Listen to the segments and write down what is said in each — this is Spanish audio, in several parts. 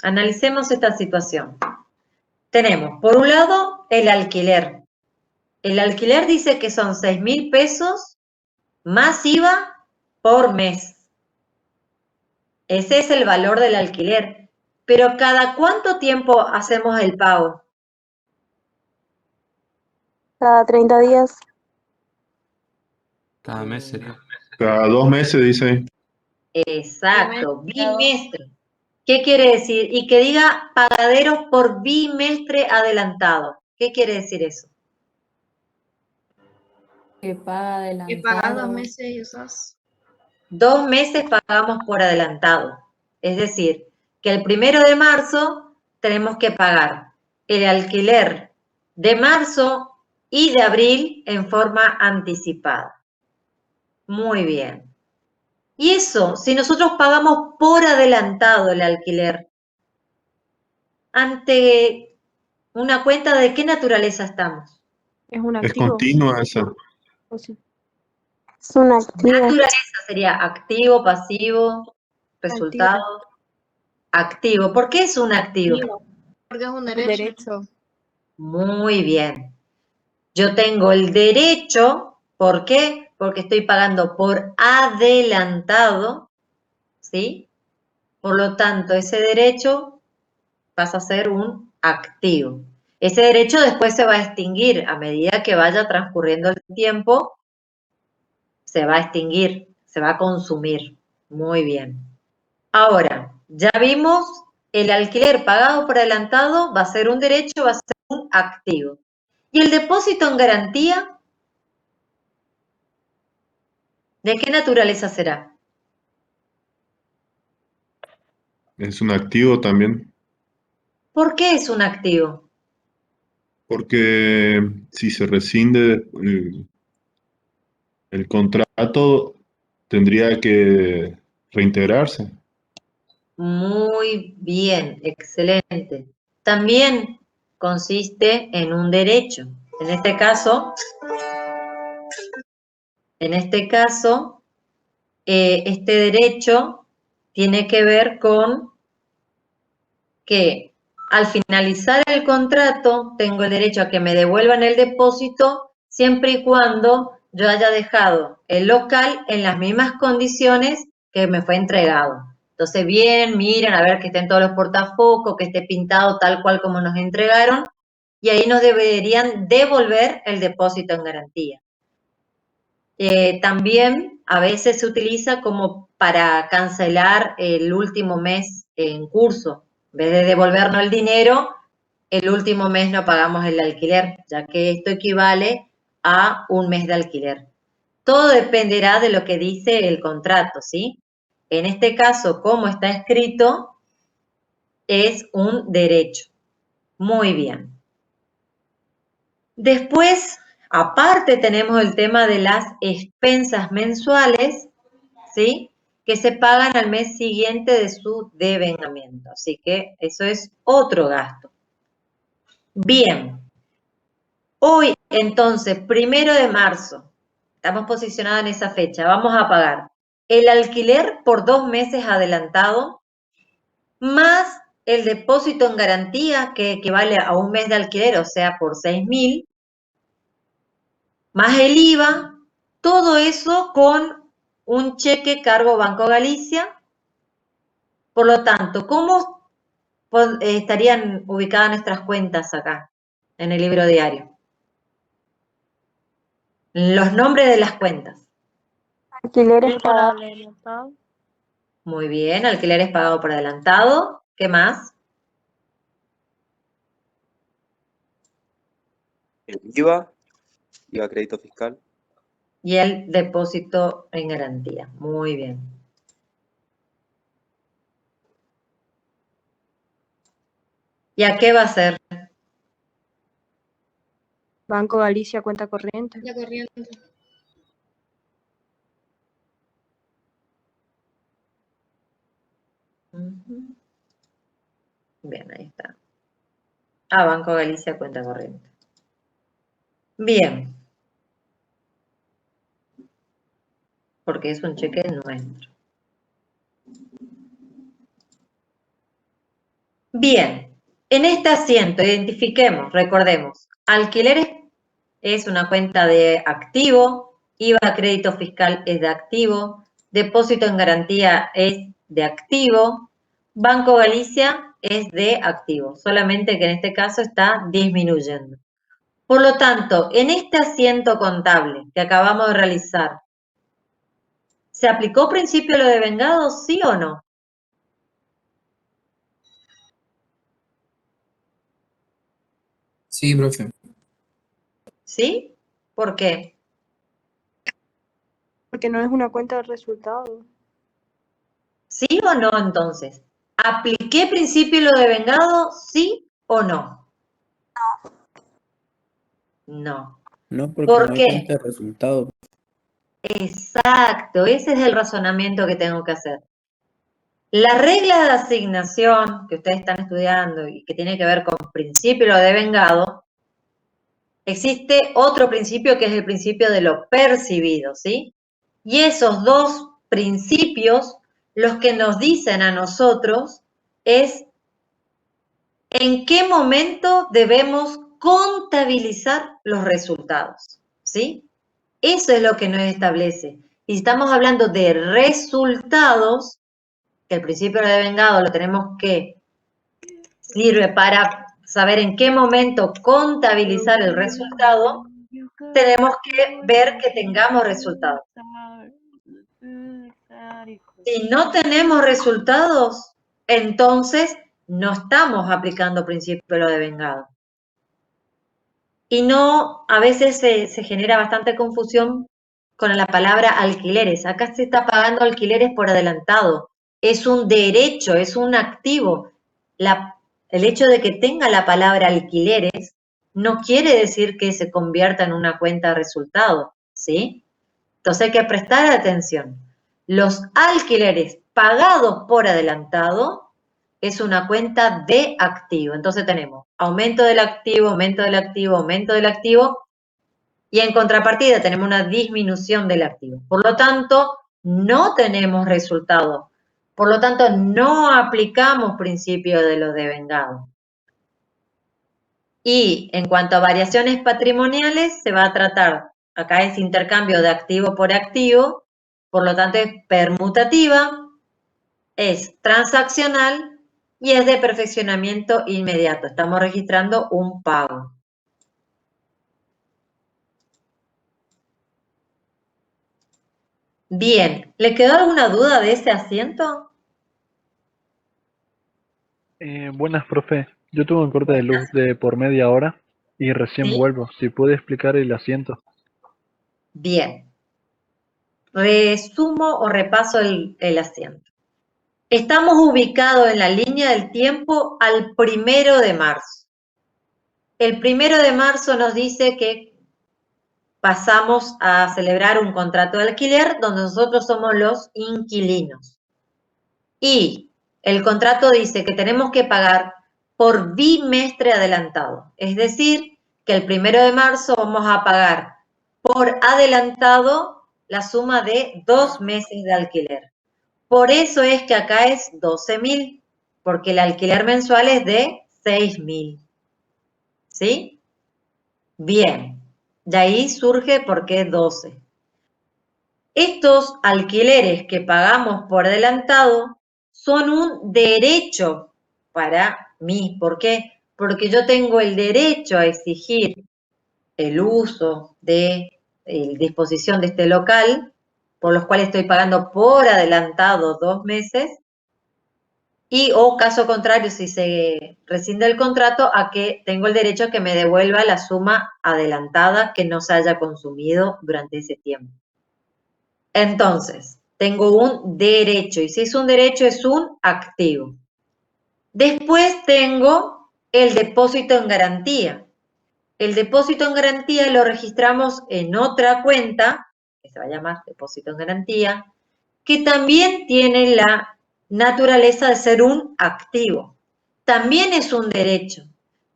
Analicemos esta situación. Tenemos, por un lado, el alquiler. El alquiler dice que son 6.000 pesos más IVA por mes. Ese es el valor del alquiler. Pero ¿cada cuánto tiempo hacemos el pago? Cada 30 días. Cada mes sería. Cada 2 meses, dice ahí. Exacto, bimestre. ¿Qué quiere decir? Y que diga pagaderos por bimestre adelantado. ¿Qué quiere decir eso? Que paga adelantado. Que pagas 2 meses y usas. 2 meses pagamos por adelantado. Es decir, que el 1 de marzo tenemos que pagar el alquiler de marzo y de abril en forma anticipada. Muy bien. Y eso, si nosotros pagamos por adelantado el alquiler, ante una cuenta, ¿de qué naturaleza estamos? Es un Es activo. continua esa. ¿O sí? Es un activo. Naturaleza sería activo, pasivo, resultado. Activo. ¿Por qué es un activo? Porque es un Derecho. Muy bien. Yo tengo el derecho, ¿por qué? Porque estoy pagando por adelantado, ¿sí? Por lo tanto, ese derecho pasa a ser un activo. Ese derecho después se va a extinguir a medida que vaya transcurriendo el tiempo, se va a extinguir, se va a consumir. Muy bien. Ahora, ya vimos, el alquiler pagado por adelantado va a ser un derecho, va a ser un activo. ¿Y el depósito en garantía? ¿De qué naturaleza será? Es un activo también. ¿Por qué es un activo? Porque si se rescinde el contrato, tendría que reintegrarse. Muy bien, excelente. También consiste en un derecho. En este caso, este derecho tiene que ver con que al finalizar el contrato tengo el derecho a que me devuelvan el depósito siempre y cuando yo haya dejado el local en las mismas condiciones que me fue entregado. Entonces vienen, miran a ver que estén todos los portafocos, que esté pintado tal cual como nos entregaron y ahí nos deberían devolver el depósito en garantía. También a veces se utiliza como para cancelar el último mes en curso. En vez de devolvernos el dinero, el último mes no pagamos el alquiler, ya que esto equivale a un mes de alquiler. Todo dependerá de lo que dice el contrato, ¿sí? En este caso, como está escrito, es un derecho. Muy bien. Después, aparte tenemos el tema de las expensas mensuales, ¿sí? Que se pagan al mes siguiente de su devengamiento. Así que eso es otro gasto. Bien. Hoy, entonces, 1 de marzo, estamos posicionados en esa fecha, vamos a pagar el alquiler por 2 meses adelantado, más el depósito en garantía, que equivale a un mes de alquiler, o sea, por 6.000, más el IVA, todo eso con un cheque cargo Banco Galicia. Por lo tanto, ¿cómo estarían ubicadas nuestras cuentas acá, en el libro diario? Los nombres de las cuentas. Alquileres pagados por adelantado. Muy bien, alquileres pagados por adelantado. ¿Qué más? El IVA crédito fiscal. Y el depósito en garantía. Muy bien. ¿Y a qué va a ser? Banco Galicia, cuenta corriente. La corriente. Bien, ahí está. Ah, Banco Galicia, cuenta corriente. Bien. Porque es un cheque nuestro. Bien, en este asiento identifiquemos, recordemos, alquileres es una cuenta de activo, IVA crédito fiscal es de activo, depósito en garantía es de activo, Banco Galicia es de activo, solamente que en este caso está disminuyendo. Por lo tanto, en este asiento contable que acabamos de realizar, ¿se aplicó principio de lo devengado, sí o no? Sí, profe. ¿Sí? ¿Por qué? Porque no es una cuenta de resultados. ¿Sí o no entonces? ¿Apliqué principio de lo devengado, sí o no? No. No, porque ¿Por no hay qué? cuenta de resultados. Exacto, ese es el razonamiento que tengo que hacer. La regla de asignación que ustedes están estudiando y que tiene que ver con principio de lo devengado, existe otro principio que es el principio de lo percibido, ¿sí? Y esos dos principios, los que nos dicen a nosotros es en qué momento debemos contabilizar los resultados, ¿sí? Eso es lo que nos establece. Y si estamos hablando de resultados, que el principio de devengado lo tenemos que sirve para saber en qué momento contabilizar el resultado, tenemos que ver que tengamos resultados. Si no tenemos resultados, entonces no estamos aplicando principio de lo devengado. Y no, a veces se genera bastante confusión con la palabra alquileres. Acá se está pagando alquileres por adelantado. Es un derecho, es un activo. El hecho de que tenga la palabra alquileres no quiere decir que se convierta en una cuenta de resultado, ¿sí? Entonces hay que prestar atención. Los alquileres pagados por adelantado es una cuenta de activo. Entonces tenemos aumento del activo, aumento del activo, aumento del activo, y en contrapartida tenemos una disminución del activo. Por lo tanto, no tenemos resultado. Por lo tanto, no aplicamos principio de lo devengado. Y en cuanto a variaciones patrimoniales, se va a tratar, acá es intercambio de activo por activo, por lo tanto es permutativa, es transaccional y es de perfeccionamiento inmediato. Estamos registrando un pago. Bien, ¿le quedó alguna duda de ese asiento? Buenas, profe. Yo tuve un corte de luz de por media hora y recién ¿Sí? vuelvo. Si puede explicar el asiento. Bien. Resumo o repaso el asiento. Estamos ubicados en la línea del tiempo al 1 de marzo. El 1 de marzo nos dice que pasamos a celebrar un contrato de alquiler donde nosotros somos los inquilinos. Y el contrato dice que tenemos que pagar por bimestre adelantado. Es decir, que el 1 de marzo vamos a pagar por adelantado la suma de 2 meses de alquiler. Por eso es que acá es 12.000, porque el alquiler mensual es de 6.000. ¿Sí? Bien. De ahí surge por qué 12. Estos alquileres que pagamos por adelantado son un derecho para mí. ¿Por qué? Porque yo tengo el derecho a exigir el uso de disposición de este local, por los cuales estoy pagando por adelantado 2 meses, y o caso contrario, si se rescinde el contrato, a que tengo el derecho a que me devuelva la suma adelantada que no se haya consumido durante ese tiempo. Entonces, tengo un derecho, y si es un derecho, es un activo. Después tengo el depósito en garantía. El depósito en garantía lo registramos en otra cuenta, que se va a llamar depósito en garantía, que también tiene la naturaleza de ser un activo. También es un derecho,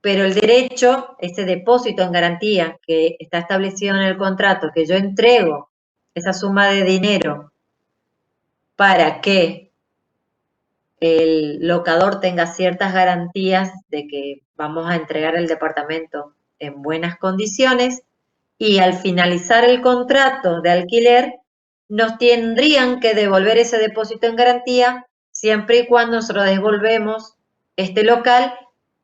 pero el derecho, ese depósito en garantía que está establecido en el contrato, que yo entrego esa suma de dinero para que el locador tenga ciertas garantías de que vamos a entregar el departamento en buenas condiciones y al finalizar el contrato de alquiler nos tendrían que devolver ese depósito en garantía siempre y cuando nosotros devolvemos este local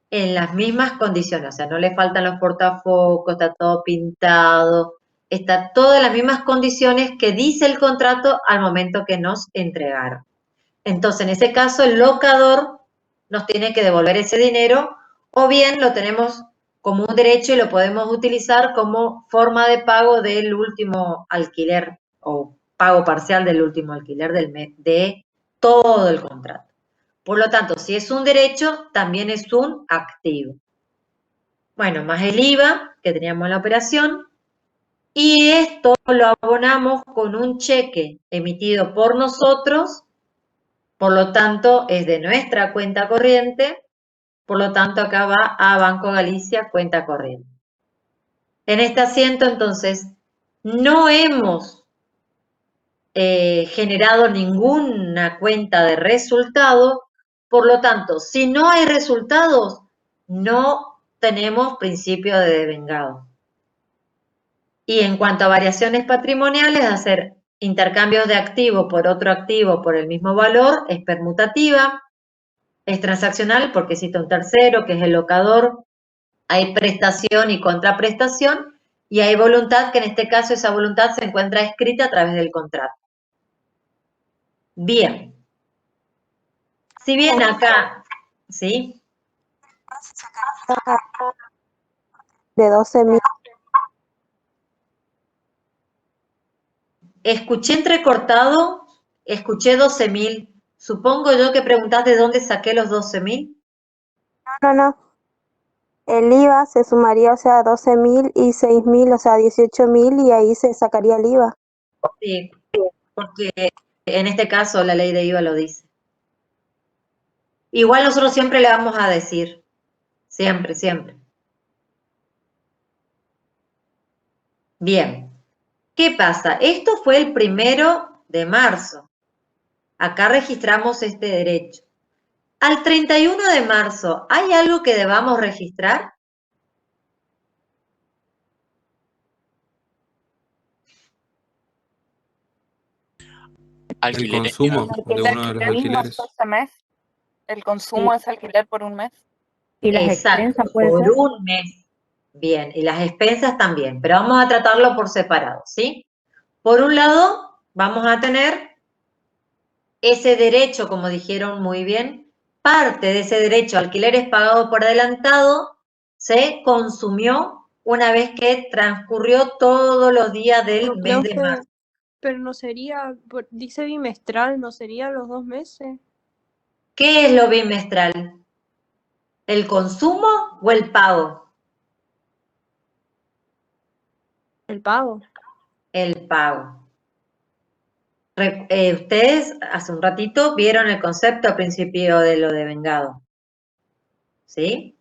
en las mismas condiciones, o sea, no le faltan los portafocos, está todo pintado, está todo en las mismas condiciones que dice el contrato al momento que nos entregaron. Entonces, en ese caso, el locador nos tiene que devolver ese dinero o bien lo tenemos como un derecho y lo podemos utilizar como forma de pago del último alquiler o pago parcial del último alquiler del mes, de todo el contrato. Por lo tanto, si es un derecho, también es un activo. Bueno, más el IVA que teníamos en la operación. Y esto lo abonamos con un cheque emitido por nosotros, por lo tanto es de nuestra cuenta corriente, por lo tanto acá va a Banco Galicia cuenta corriente. En este asiento entonces no hemos generado ninguna cuenta de resultado, por lo tanto, si no hay resultados, no tenemos principio de devengado. Y en cuanto a variaciones patrimoniales, hacer intercambios de activo por otro activo por el mismo valor es permutativa, es transaccional porque cita un tercero, que es el locador, hay prestación y contraprestación, y hay voluntad, que en este caso esa voluntad se encuentra escrita a través del contrato. Bien. Si bien acá, ¿sí? De 12.000. Escuché entrecortado, escuché 12.000. Supongo yo que preguntás de dónde saqué los 12.000. No. El IVA se sumaría, o sea, 12.000 y 6.000, o sea, 18.000 y ahí se sacaría el IVA. Sí, porque en este caso la ley de IVA lo dice. Igual nosotros siempre le vamos a decir, siempre, siempre. Bien, ¿qué pasa? Esto fue el 1 de marzo. Acá registramos este derecho. Al 31 de marzo, ¿hay algo que debamos registrar? El consumo de uno de los alquileres. El consumo es alquiler por un mes. Y las Exacto, expensas puede por ser. un mes. Bien, y las expensas también, pero vamos a tratarlo por separado, ¿sí? Por un lado, vamos a tener ese derecho, como dijeron muy bien, parte de ese derecho a alquileres pagado por adelantado se consumió una vez que transcurrió todos los días del mes de marzo. Pero no sería, dice bimestral, ¿no sería los 2 meses? ¿Qué es lo bimestral? ¿El consumo o el pago? El pago. El pago. Ustedes hace un ratito vieron el concepto al principio de lo devengado. ¿Sí?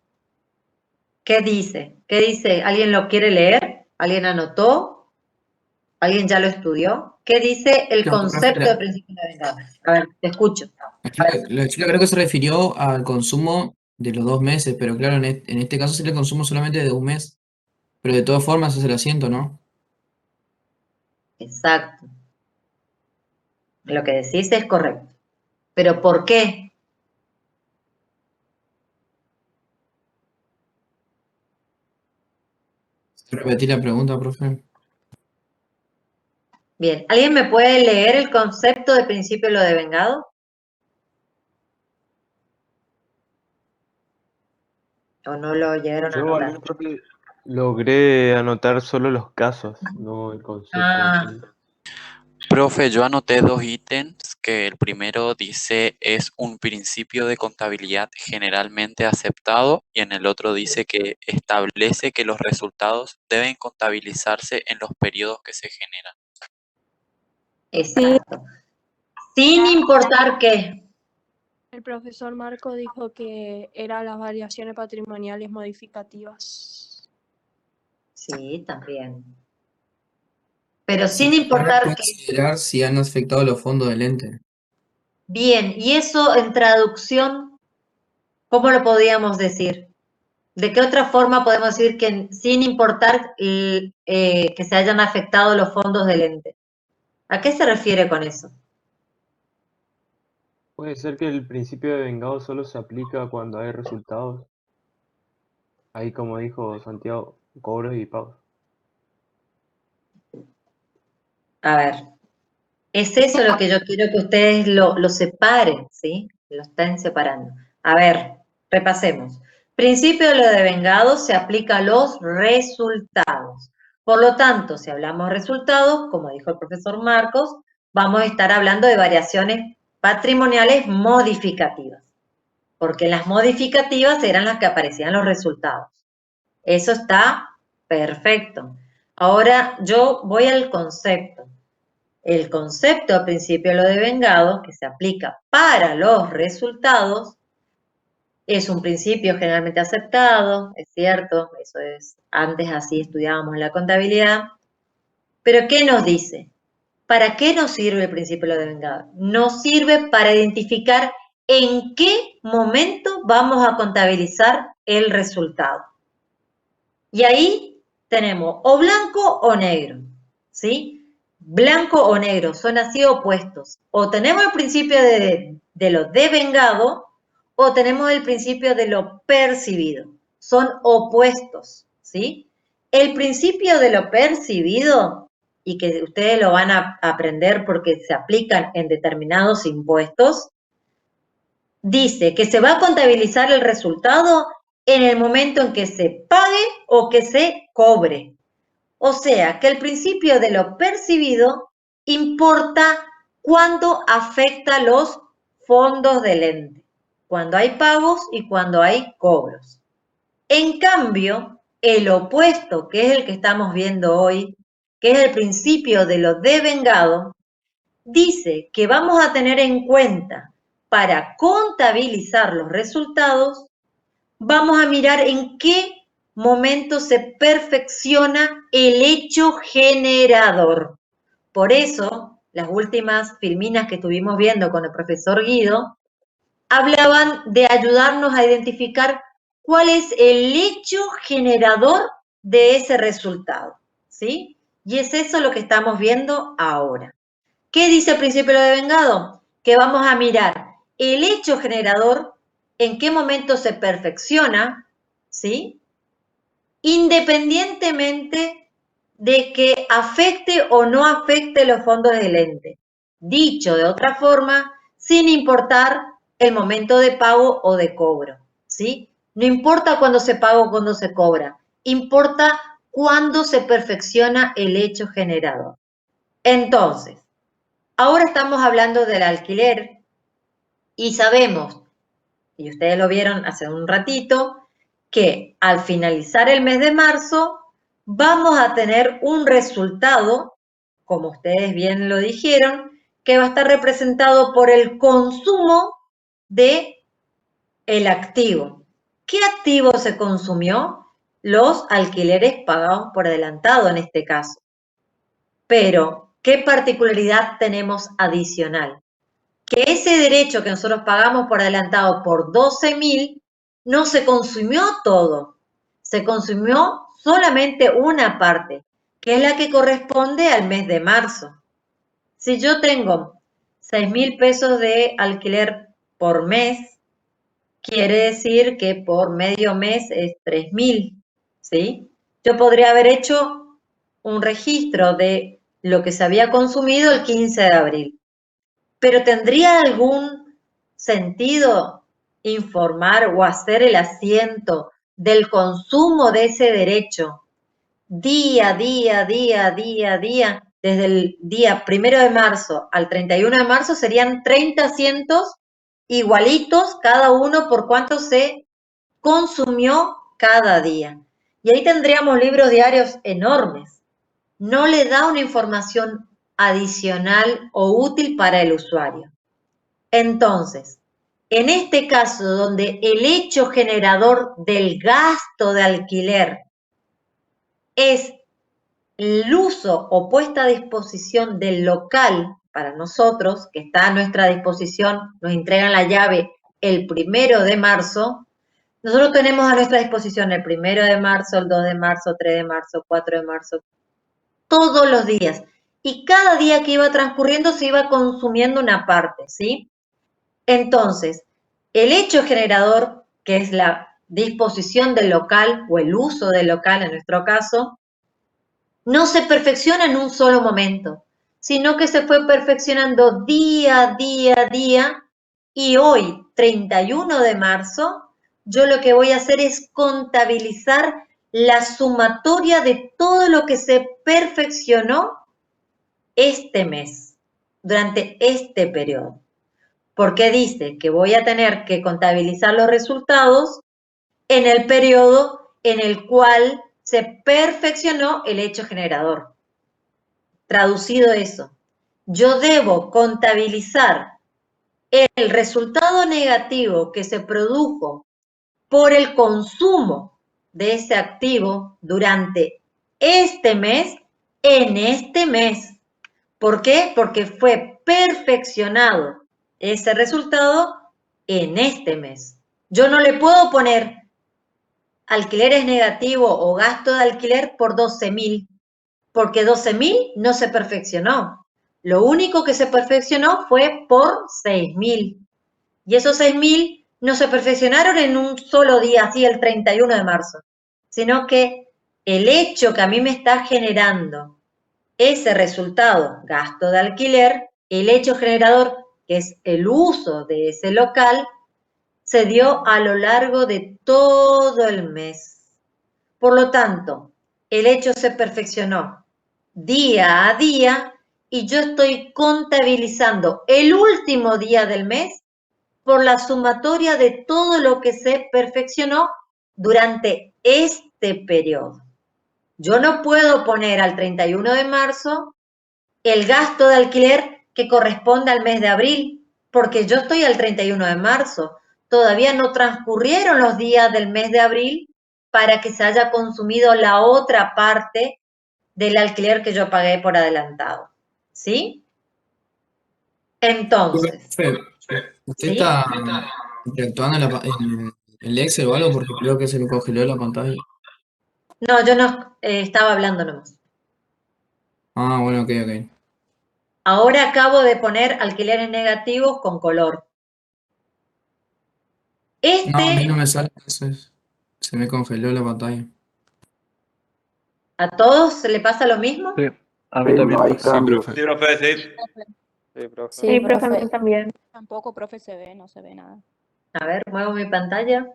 ¿Qué dice? ¿Qué dice? ¿Alguien lo quiere leer? ¿Alguien anotó? ¿Alguien ya lo estudió? ¿Qué dice el No, concepto profe, de principio de devengado? A ver, te escucho. la chica creo que se refirió al consumo de los 2 meses, pero claro, en este caso sería el consumo solamente de un mes. Pero de todas formas es el asiento, ¿no? Exacto. Lo que decís es correcto. ¿Pero por qué? Repetir la pregunta, profe. Bien, ¿alguien me puede leer el concepto de principio de lo devengado? ¿O no lo llegaron a Yo al anotar? menos, profe, logré anotar solo los casos, no el concepto en Ah, sí. Profe, yo anoté dos ítems que el primero dice es un principio de contabilidad generalmente aceptado y en el otro dice que establece que los resultados deben contabilizarse en los periodos que se generan. exacto. Sin importar qué. El profesor Marco dijo que eran las variaciones patrimoniales modificativas. Sí, también. Pero Sí, sin van a importar qué. considerar si han afectado los fondos del ente. Bien, y eso en traducción, ¿cómo lo podríamos decir? ¿De qué otra forma podemos decir que sin importar que se hayan afectado los fondos del ente? ¿A qué se refiere con eso? Puede ser que el principio de vengado solo se aplica cuando hay resultados. Ahí, como dijo Santiago, cobros y pagos. A ver, es eso lo que yo quiero que ustedes lo separen, ¿sí? Lo están separando. A ver, repasemos. Principio de lo devengado se aplica a los resultados. Por lo tanto, si hablamos de resultados, como dijo el profesor Marcos, vamos a estar hablando de variaciones patrimoniales modificativas, porque las modificativas eran las que aparecían en los resultados. Eso está perfecto. Ahora yo voy al concepto. El concepto al principio de lo devengado, que se aplica para los resultados, es un principio generalmente aceptado, es cierto, eso es, antes así estudiábamos la contabilidad, pero ¿qué nos dice? ¿Para qué nos sirve el principio de lo devengado? Nos sirve para identificar en qué momento vamos a contabilizar el resultado. Y ahí tenemos o blanco o negro, ¿sí? Blanco o negro, son así opuestos. O tenemos el principio de lo devengado o tenemos el principio de lo percibido. Son opuestos, ¿sí? El principio de lo percibido, y que ustedes lo van a aprender porque se aplican en determinados impuestos, dice que se va a contabilizar el resultado en el momento en que se pague o que se cobre. O sea, que el principio de lo percibido importa cuando afecta los fondos del ente, cuando hay pagos y cuando hay cobros. En cambio, el opuesto, que es el que estamos viendo hoy, que es el principio de lo devengado, dice que vamos a tener en cuenta para contabilizar los resultados, vamos a mirar en qué momento se perfecciona el hecho generador. Por eso, las últimas filminas que estuvimos viendo con el profesor Guido, hablaban de ayudarnos a identificar cuál es el hecho generador de ese resultado, ¿sí? Y es eso lo que estamos viendo ahora. ¿Qué dice el principio de lo devengado? Que vamos a mirar el hecho generador, en qué momento se perfecciona, ¿sí? Independientemente de que afecte o no afecte los fondos del ente. Dicho de otra forma, sin importar el momento de pago o de cobro, ¿sí? No importa cuándo se paga o cuándo se cobra, importa cuándo se perfecciona el hecho generador. Entonces, ahora estamos hablando del alquiler y sabemos, y ustedes lo vieron hace un ratito, que al finalizar el mes de marzo vamos a tener un resultado, como ustedes bien lo dijeron, que va a estar representado por el consumo de el activo. ¿Qué activo se consumió? Los alquileres pagados por adelantado en este caso. Pero, ¿qué particularidad tenemos adicional? Que ese derecho que nosotros pagamos por adelantado por 12.000 no se consumió todo, se consumió solamente una parte, que es la que corresponde al mes de marzo. Si yo tengo 6.000 pesos de alquiler por mes, quiere decir que por medio mes es 3.000, ¿sí? Yo podría haber hecho un registro de lo que se había consumido el 15 de abril. Pero ¿tendría algún sentido informar o hacer el asiento del consumo de ese derecho día a día, desde el día 1 de marzo al 31 de marzo? Serían 30 asientos igualitos, cada uno por cuánto se consumió cada día. Y ahí tendríamos libros diarios enormes. No le da una información adicional o útil para el usuario. Entonces, en este caso donde el hecho generador del gasto de alquiler es el uso o puesta a disposición del local para nosotros, que está a nuestra disposición, nos entregan la llave el 1 de marzo, nosotros tenemos a nuestra disposición el 1 de marzo, el 2 de marzo, 3 de marzo, 4 de marzo, todos los días. Y cada día que iba transcurriendo se iba consumiendo una parte, ¿sí? Entonces, el hecho generador, que es la disposición del local o el uso del local en nuestro caso, no se perfecciona en un solo momento, sino que se fue perfeccionando día a día, y hoy, 31 de marzo, yo lo que voy a hacer es contabilizar la sumatoria de todo lo que se perfeccionó este mes, durante este periodo. Porque dice que voy a tener que contabilizar los resultados en el periodo en el cual se perfeccionó el hecho generador. Traducido eso, yo debo contabilizar el resultado negativo que se produjo por el consumo de ese activo durante este mes en este mes. ¿Por qué? Porque fue perfeccionado ese resultado en este mes. Yo no le puedo poner alquileres negativos o gasto de alquiler por 12.000, porque 12.000 no se perfeccionó. Lo único que se perfeccionó fue por 6.000. Y esos 6.000 no se perfeccionaron en un solo día, así el 31 de marzo, sino que el hecho que a mí me está generando ese resultado, gasto de alquiler, el hecho generador, que es el uso de ese local, se dio a lo largo de todo el mes. Por lo tanto, el hecho se perfeccionó día a día y yo estoy contabilizando el último día del mes por la sumatoria de todo lo que se perfeccionó durante este periodo. Yo no puedo poner al 31 de marzo el gasto de alquiler que corresponde al mes de abril, porque yo estoy al 31 de marzo. Todavía no transcurrieron los días del mes de abril para que se haya consumido la otra parte del alquiler que yo pagué por adelantado. ¿Sí? Entonces. ¿Usted ¿sí? está interactuando en el Excel o algo? Porque creo que se me congeló la pantalla. No, yo no estaba hablando nomás. Ah, bueno, ok. Ahora acabo de poner alquileres negativos con color. No, a mí no me sale eso. Se me congeló la pantalla. ¿A todos se le pasa lo mismo? Sí, a mí también, profe. Sí, profe. Sí, profe, sí. Sí, profe. Sí, profe, a mí también. Tampoco, profe, no se ve nada. A ver, muevo mi pantalla.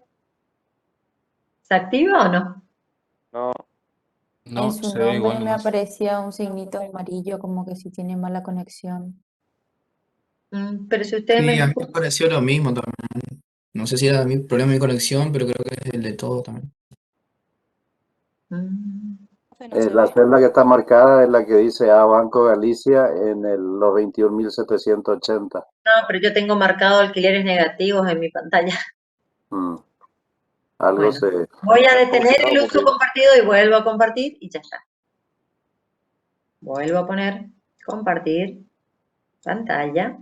¿Se activa o no? No, No, En su se ve igual nombre me nomás. aparecía un signito amarillo como que si tiene mala conexión. Pero si ustedes me Sí, a mí me escuchan. pareció lo mismo también. No sé si era mi problema de mi conexión, pero creo que es el de todo también. Profe, no se La ve. celda que está marcada es la que dice A Banco Galicia en los 21.780. No, pero yo tengo marcado alquileres negativos en mi pantalla. Algo Bueno, se... voy a detener el como uso que- compartido y vuelvo a compartir y ya está. Vuelvo a poner compartir pantalla.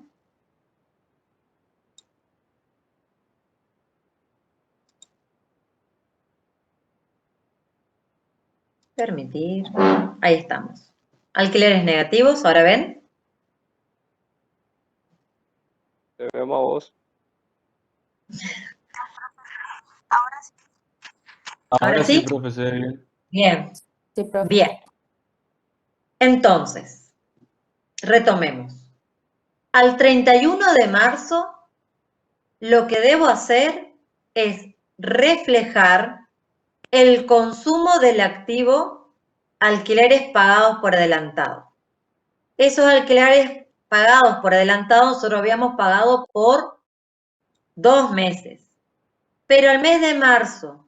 Permitir. Ahí estamos. Alquileres negativos, ¿ahora ven? te vemos a vos. ¿Ahora sí? profe, se ve bien. Bien, Sí, profe. bien. Entonces, retomemos. Al 31 de marzo, lo que debo hacer es reflejar el consumo del activo alquileres pagados por adelantado. Esos alquileres pagados por adelantado nosotros habíamos pagado por 2 meses. Pero al mes de marzo,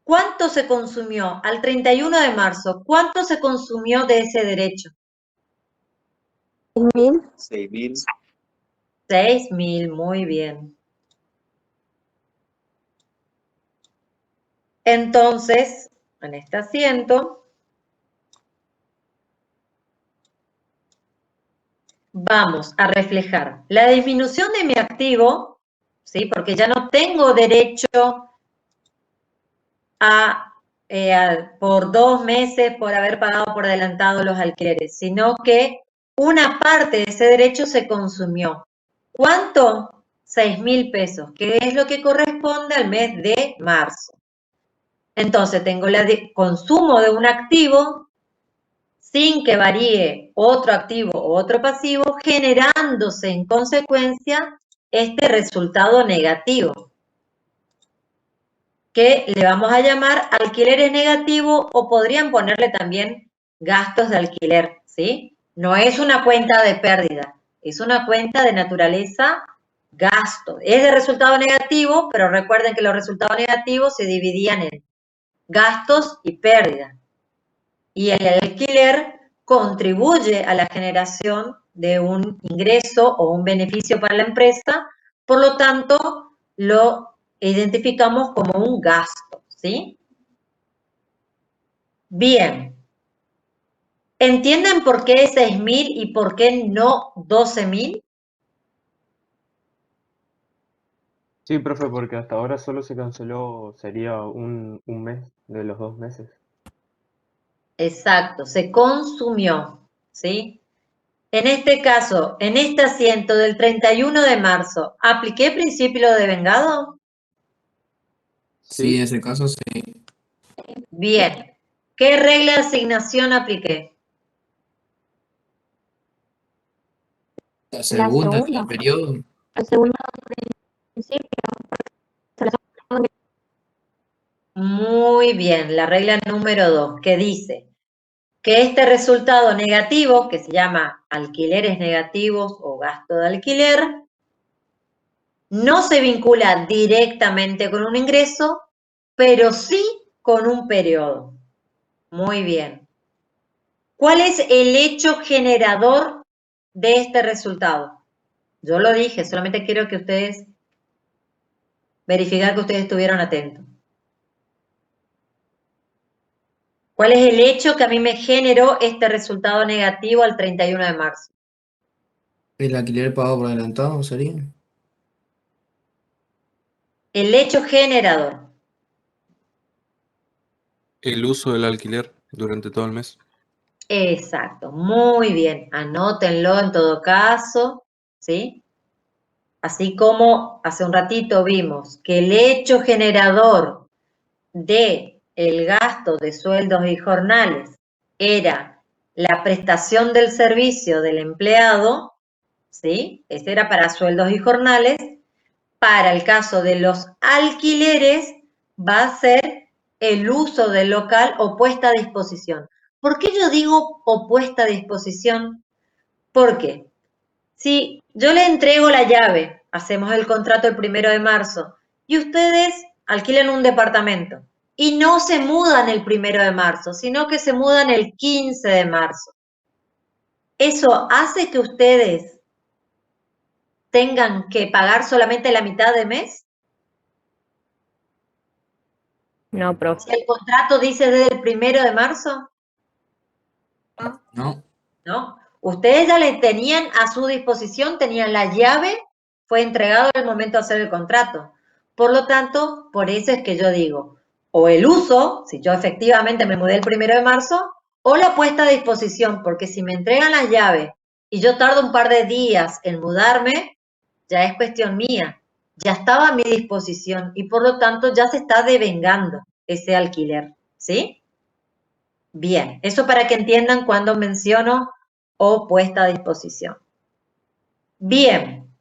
¿cuánto se consumió? Al 31 de marzo, ¿cuánto se consumió de ese derecho? 6.000. 6.000. 6.000, muy bien. Entonces, en este asiento, vamos a reflejar la disminución de mi activo, ¿sí? Porque ya no tengo derecho por 2 meses por haber pagado por adelantado los alquileres, sino que una parte de ese derecho se consumió. ¿Cuánto? 6.000 pesos, que es lo que corresponde al mes de marzo. Entonces tengo el consumo de un activo sin que varíe otro activo o otro pasivo, generándose en consecuencia este resultado negativo, que le vamos a llamar alquileres negativos o podrían ponerle también gastos de alquiler, ¿sí? No es una cuenta de pérdida, es una cuenta de naturaleza gasto. Es de resultado negativo, pero recuerden que los resultados negativos se dividían en gastos y pérdidas. Y el alquiler contribuye a la generación de un ingreso o un beneficio para la empresa, por lo tanto, lo identificamos como un gasto, ¿sí? Bien. ¿Entienden por qué 6.000 y por qué no 12.000? Sí, profe, porque hasta ahora solo se canceló, sería un mes de los 2 meses. Exacto, se consumió, ¿sí? En este caso, en este asiento del 31 de marzo, ¿apliqué principio de vengado? Sí, en ese caso sí. Bien. ¿Qué regla de asignación apliqué? La segunda, el periodo. El segundo principio. Muy bien, la regla número 2, que dice que este resultado negativo, que se llama alquileres negativos o gasto de alquiler, no se vincula directamente con un ingreso, pero sí con un periodo. Muy bien. ¿Cuál es el hecho generador de este resultado? Yo lo dije, solamente quiero que ustedes verificar que ustedes estuvieron atentos. ¿Cuál es el hecho que a mí me generó este resultado negativo al 31 de marzo? El alquiler pagado por adelantado sería. El hecho generador. El uso del alquiler durante todo el mes. Exacto, muy bien. Anótenlo en todo caso, ¿sí? Así como hace un ratito vimos que el hecho generador de el gasto de sueldos y jornales era la prestación del servicio del empleado, ¿sí? Ese era para sueldos y jornales. Para el caso de los alquileres va a ser el uso del local o puesta a disposición. ¿Por qué yo digo o puesta a disposición? Porque si yo le entrego la llave, hacemos el contrato el 1 de marzo, y ustedes alquilan un departamento y no se mudan el 1 de marzo, sino que se mudan el 15 de marzo. ¿Eso hace que ustedes tengan que pagar solamente la mitad de mes? No, profe. Si el contrato dice desde el 1 de marzo. No. ¿No? Ustedes ya le tenían a su disposición, tenían la llave, fue entregado en el momento de hacer el contrato. Por lo tanto, por eso es que yo digo, o el uso, si yo efectivamente me mudé el 1 de marzo, o la puesta a disposición, porque si me entregan la llave y yo tardo un par de días en mudarme, ya es cuestión mía, ya estaba a mi disposición y por lo tanto ya se está devengando ese alquiler, ¿sí? Bien, eso para que entiendan cuando menciono o puesta a disposición. Bien,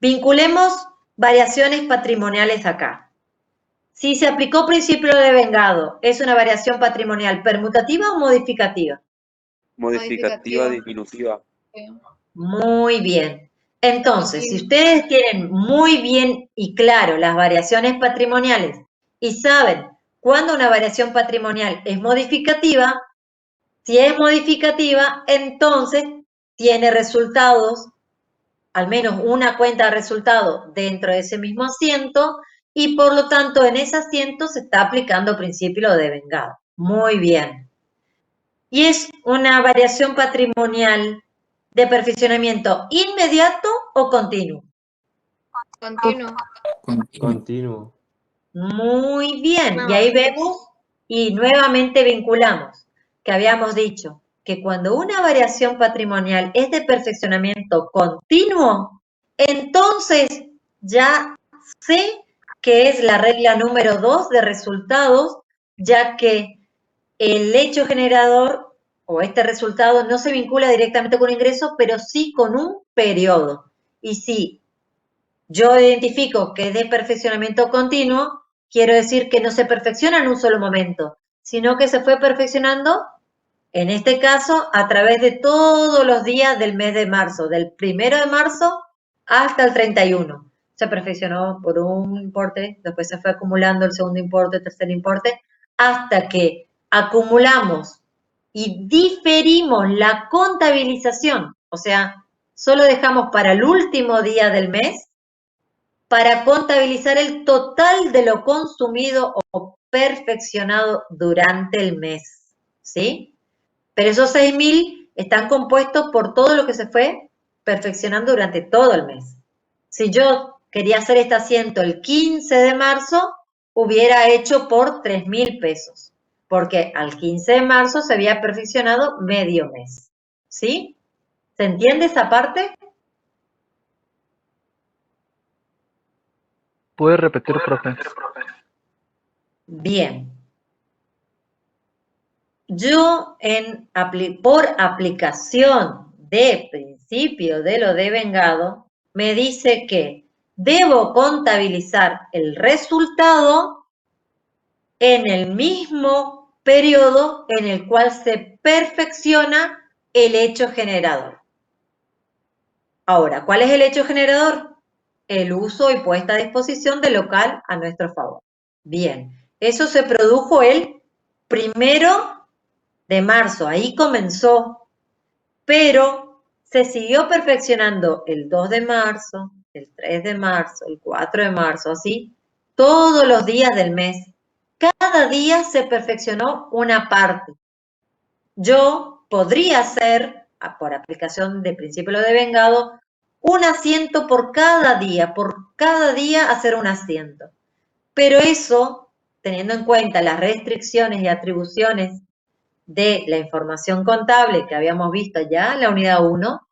vinculemos variaciones patrimoniales acá. Si se aplicó principio de vengado, ¿es una variación patrimonial permutativa o modificativa? Modificativa disminutiva. Muy bien. Entonces, si ustedes tienen muy bien y claro las variaciones patrimoniales y saben cuándo una variación patrimonial es modificativa, si es modificativa, entonces tiene resultados, al menos una cuenta de resultado dentro de ese mismo asiento y por lo tanto en ese asiento se está aplicando principio de vengado. Muy bien. Y es una variación patrimonial de perfeccionamiento inmediato o continuo. Continuo. Continuo. Muy bien, Nada y ahí más. vemos y nuevamente vinculamos que habíamos dicho que cuando una variación patrimonial es de perfeccionamiento continuo, entonces ya sé que es la regla número 2 de resultados, ya que el hecho generador o este resultado no se vincula directamente con un ingreso, pero sí con un periodo. Y si yo identifico que es de perfeccionamiento continuo, quiero decir que no se perfecciona en un solo momento, sino que se fue perfeccionando, en este caso, a través de todos los días del mes de marzo, del 1 de marzo hasta el 31. Se perfeccionó por un importe, después se fue acumulando el segundo importe, el tercer importe, hasta que acumulamos y diferimos la contabilización, o sea, solo dejamos para el último día del mes para contabilizar el total de lo consumido o perfeccionado durante el mes, ¿sí? Pero esos 6.000 están compuestos por todo lo que se fue perfeccionando durante todo el mes. Si yo quería hacer este asiento el 15 de marzo, hubiera hecho por 3.000 pesos, porque al 15 de marzo se había perfeccionado medio mes, ¿sí? ¿Se entiende esa parte? ¿Puede repetir, profe? Bien. Yo, por aplicación de principio de lo devengado, me dice que debo contabilizar el resultado en el mismo periodo en el cual se perfecciona el hecho generador. Ahora, ¿cuál es el hecho generador? El uso y puesta a disposición del local a nuestro favor. Bien, eso se produjo el 1 de marzo, ahí comenzó, pero se siguió perfeccionando el 2 de marzo, el 3 de marzo, el 4 de marzo, así, todos los días del mes. Cada día se perfeccionó una parte. Yo podría hacer, por aplicación de principio de devengado, un asiento por cada día hacer un asiento. Pero eso, teniendo en cuenta las restricciones y atribuciones de la información contable que habíamos visto ya en la unidad 1,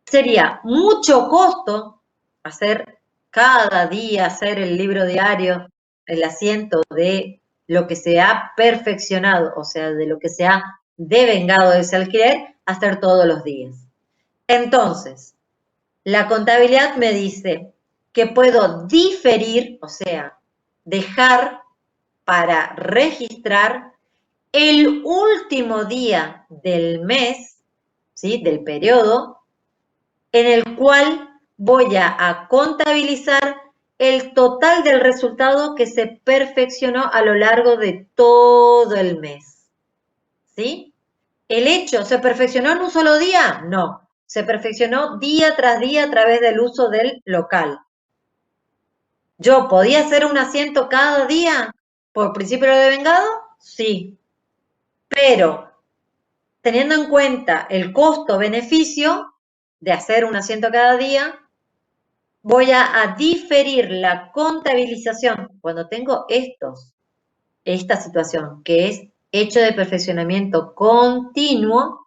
sería mucho costo hacer cada día, hacer el libro diario, el asiento de lo que se ha perfeccionado, o sea, de lo que se ha devengado de ese alquiler, hacer todos los días. Entonces, la contabilidad me dice que puedo diferir, o sea, dejar para registrar el último día del mes, ¿sí?, del periodo, en el cual voy a contabilizar el total del resultado que se perfeccionó a lo largo de todo el mes, ¿sí? ¿El hecho se perfeccionó en un solo día? No, se perfeccionó día tras día a través del uso del local. ¿Yo podía hacer un asiento cada día por principio de devengado? Sí, pero teniendo en cuenta el costo-beneficio de hacer un asiento cada día, voy a diferir la contabilización cuando tengo esta situación, que es hecho de perfeccionamiento continuo,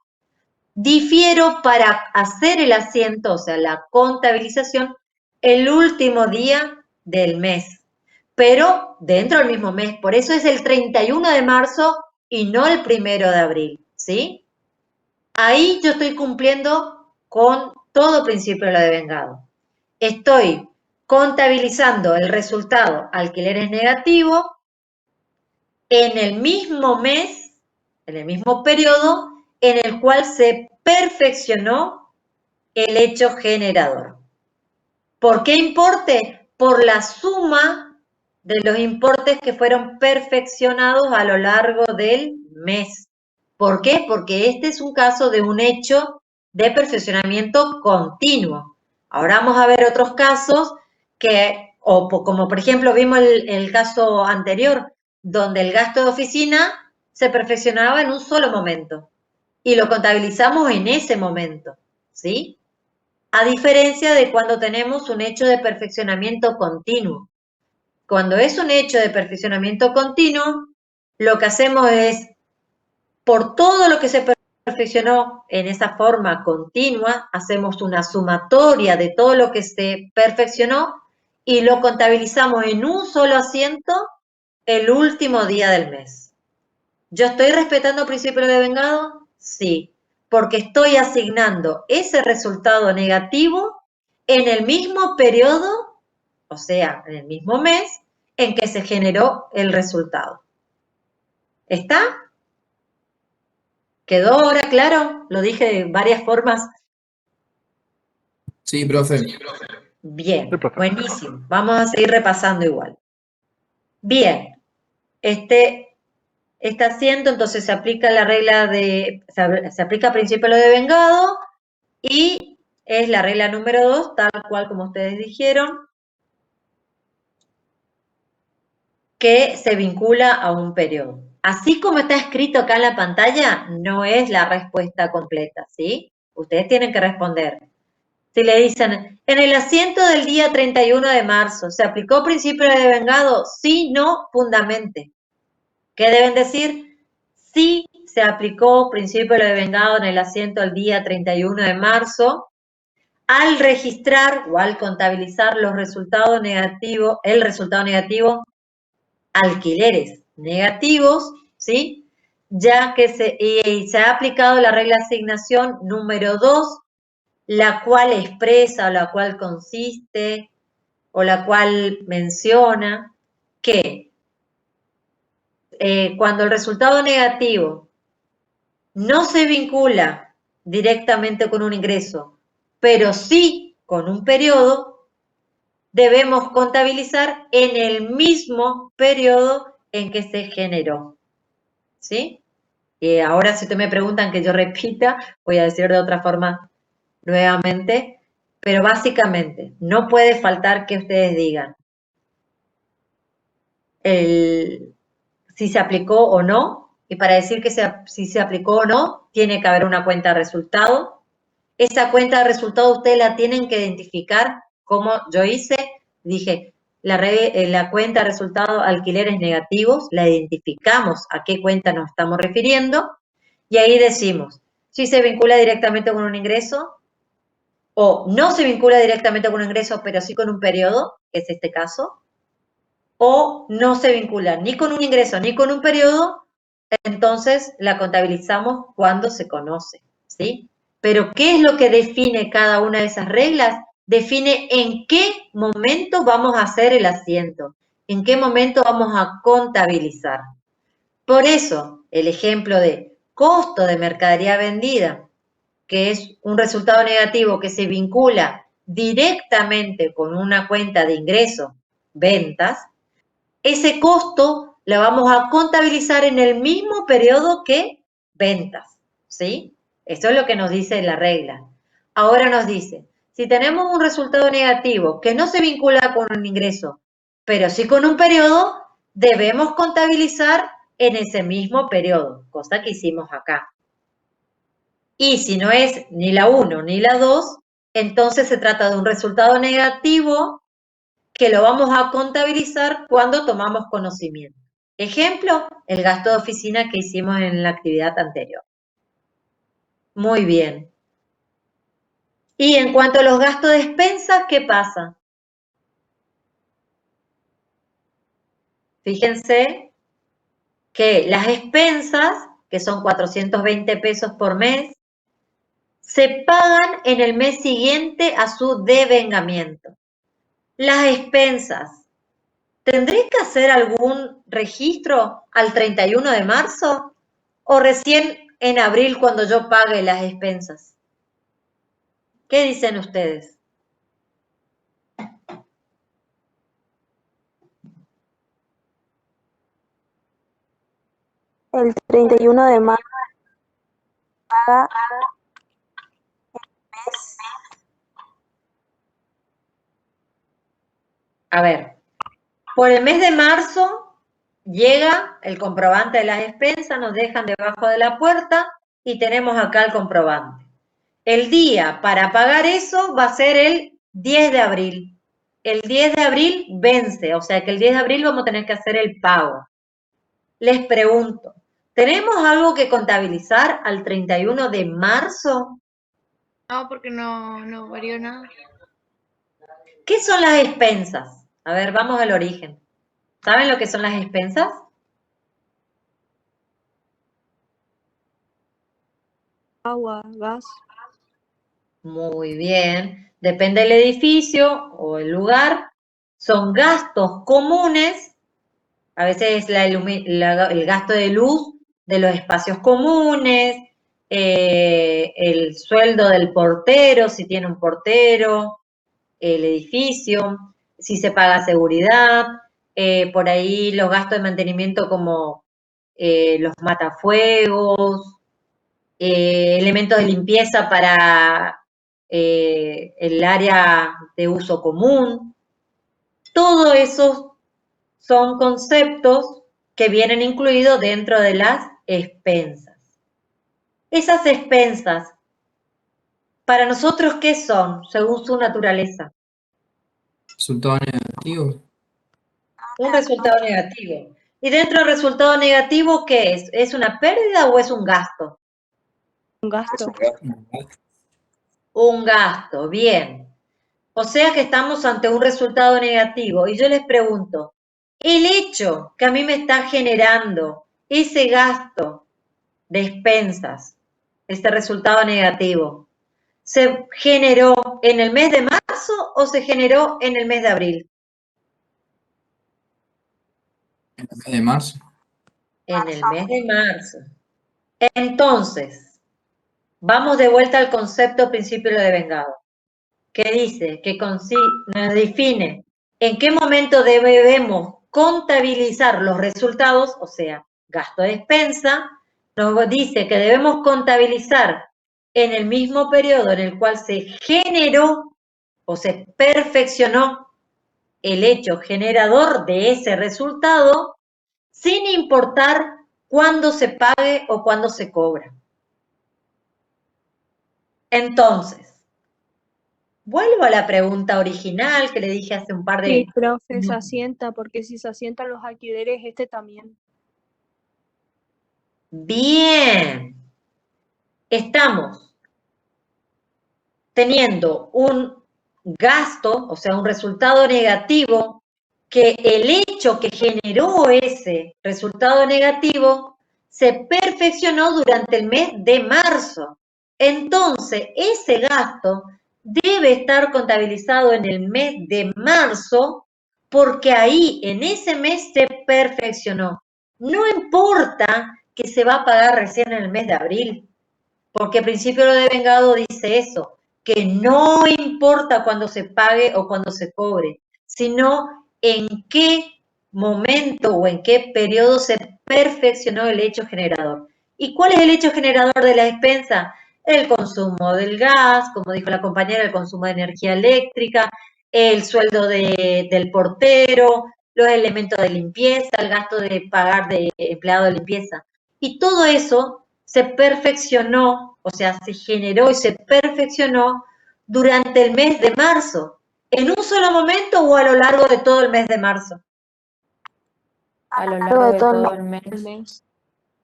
difiero para hacer el asiento, o sea, la contabilización, el último día del mes, pero dentro del mismo mes. Por eso es el 31 de marzo y no el 1 de abril, ¿sí? Ahí yo estoy cumpliendo con todo principio de lo devengado. Estoy contabilizando el resultado alquileres negativo en el mismo mes, en el mismo periodo en el cual se perfeccionó el hecho generador. ¿Por qué importe? Por la suma de los importes que fueron perfeccionados a lo largo del mes. ¿Por qué? Porque este es un caso de un hecho de perfeccionamiento continuo. Ahora vamos a ver otros casos que, como por ejemplo vimos el caso anterior, donde el gasto de oficina se perfeccionaba en un solo momento. y lo contabilizamos en ese momento, ¿sí? A diferencia de cuando tenemos un hecho de perfeccionamiento continuo. Cuando es un hecho de perfeccionamiento continuo, lo que hacemos es, por todo lo que se perfeccionó en esa forma continua, hacemos una sumatoria de todo lo que se perfeccionó y lo contabilizamos en un solo asiento el último día del mes. ¿Yo estoy respetando el principio de vengado? Sí, porque estoy asignando ese resultado negativo en el mismo periodo, o sea, en el mismo mes, en que se generó el resultado. ¿Está? ¿Quedó ahora claro? Lo dije de varias formas. Sí, profe. Bien, buenísimo. Vamos a seguir repasando igual. Bien, este asiento, entonces se aplica la regla de, se aplica principio de vengado y es la regla número 2, tal cual como ustedes dijeron, que se vincula a un periodo. Así como está escrito acá en la pantalla, no es la respuesta completa, ¿sí? Ustedes tienen que responder. Si le dicen, en el asiento del día 31 de marzo, ¿se aplicó principio de vengado? Sí, no, fundamente. ¿Qué deben decir? Sí, se aplicó principio de vengado en el asiento del día 31 de marzo al registrar o al contabilizar los resultados negativos, el resultado negativo, alquileres negativos, ¿sí? Ya que se ha aplicado la regla de asignación número 2, la cual expresa o la cual consiste o la cual menciona que cuando el resultado negativo no se vincula directamente con un ingreso, pero sí con un periodo, debemos contabilizar en el mismo periodo en que se generó. ¿Sí? Ahora si ustedes me preguntan que yo repita, voy a decir de otra forma nuevamente, pero básicamente no puede faltar que ustedes digan si se aplicó o no, y para decir que si se aplicó o no, tiene que haber una cuenta de resultado. Esa cuenta de resultado ustedes la tienen que identificar, como yo hice, dije, la cuenta de resultado alquileres negativos, la identificamos a qué cuenta nos estamos refiriendo, y ahí decimos si se vincula directamente con un ingreso, o no se vincula directamente con un ingreso, pero sí con un periodo, que es este caso, o no se vincula ni con un ingreso ni con un periodo, entonces la contabilizamos cuando se conoce, ¿sí? Pero ¿qué es lo que define cada una de esas reglas? Define en qué momento vamos a hacer el asiento, en qué momento vamos a contabilizar. Por eso, el ejemplo de costo de mercadería vendida, que es un resultado negativo que se vincula directamente con una cuenta de ingreso, ventas, ese costo lo vamos a contabilizar en el mismo periodo que ventas, ¿sí? Eso es lo que nos dice la regla. Ahora nos dice, si tenemos un resultado negativo que no se vincula con un ingreso, pero sí con un periodo, debemos contabilizar en ese mismo periodo, cosa que hicimos acá. Y si no es ni la 1 ni la 2, entonces se trata de un resultado negativo que lo vamos a contabilizar cuando tomamos conocimiento. Ejemplo, el gasto de oficina que hicimos en la actividad anterior. Muy bien. Y en cuanto a los gastos de despensas, ¿qué pasa? Fíjense que las expensas, que son 420 pesos por mes, se pagan en el mes siguiente a su devengamiento. Las expensas, ¿tendré que hacer algún registro al 31 de marzo o recién en abril cuando yo pague las expensas? ¿Qué dicen ustedes? El 31 de marzo paga el mes. A ver, por el mes de marzo llega el comprobante de las expensas, nos dejan debajo de la puerta y tenemos acá el comprobante. El día para pagar eso va a ser el 10 de abril. El 10 de abril vence, o sea que el 10 de abril vamos a tener que hacer el pago. Les pregunto, ¿tenemos algo que contabilizar al 31 de marzo? No, porque no varió nada. ¿Qué son las expensas? A ver, vamos al origen. ¿Saben lo que son las expensas? Agua, gas. Muy bien. Depende del edificio o el lugar. Son gastos comunes. A veces es el gasto de luz de los espacios comunes, el sueldo del portero, si tiene un portero, el edificio, si se paga seguridad, por ahí los gastos de mantenimiento como los matafuegos, elementos de limpieza para el área de uso común. Todo eso son conceptos que vienen incluidos dentro de las expensas. Esas expensas, para nosotros, ¿qué son según su naturaleza? Resultado negativo. Un resultado negativo. Y dentro del resultado negativo, ¿qué es? ¿Es una pérdida o es un gasto? Un gasto. Un gasto, bien. O sea que estamos ante un resultado negativo. Y yo les pregunto, el hecho que a mí me está generando ese gasto de expensas, este resultado negativo, ¿se generó en el mes de marzo o se generó en el mes de abril? En el mes de marzo. En el mes de marzo. Entonces, vamos de vuelta al concepto principio de vengado, que dice, que nos define en qué momento debemos contabilizar los resultados, o sea, gasto de despensa, nos dice que debemos contabilizar en el mismo periodo en el cual se generó o se perfeccionó el hecho generador de ese resultado, sin importar cuándo se pague o cuándo se cobra. Entonces, vuelvo a la pregunta original que le dije hace un par de... Sí, profe, se asienta, porque si se asientan los alquileres, este también. Bien. Estamos teniendo un gasto, o sea, un resultado negativo, que el hecho que generó ese resultado negativo se perfeccionó durante el mes de marzo. Entonces, ese gasto debe estar contabilizado en el mes de marzo porque ahí, en ese mes, se perfeccionó. No importa que se va a pagar recién en el mes de abril, porque el principio de vengado dice eso, que no importa cuándo se pague o cuándo se cobre, sino en qué momento o en qué periodo se perfeccionó el hecho generador. ¿Y cuál es el hecho generador de la expensa? El consumo del gas, como dijo la compañera, el consumo de energía eléctrica, el sueldo del portero, los elementos de limpieza, el gasto de pagar de empleado de limpieza. Y todo eso se perfeccionó, o sea, se generó y se perfeccionó durante el mes de marzo, en un solo momento o a lo largo de todo el mes de marzo. A lo largo de todo el mes.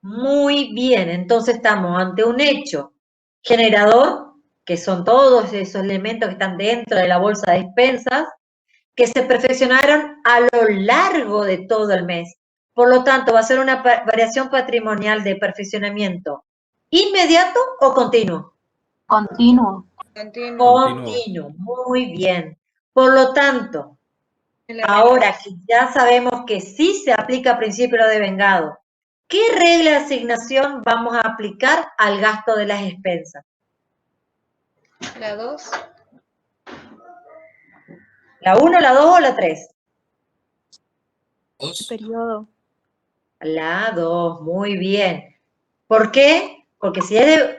Muy bien, entonces estamos ante un hecho generador, que son todos esos elementos que están dentro de la bolsa de expensas, que se perfeccionaron a lo largo de todo el mes. Por lo tanto, va a ser una variación patrimonial de perfeccionamiento inmediato o continuo. Continuo. Continuo, muy bien. Por lo tanto, ahora que ya sabemos que sí se aplica principio de vengado, ¿qué regla de asignación vamos a aplicar al gasto de las expensas? La 2. ¿La 1, la 2 o la 3? Periodo. La 2, muy bien. ¿Por qué? Porque si es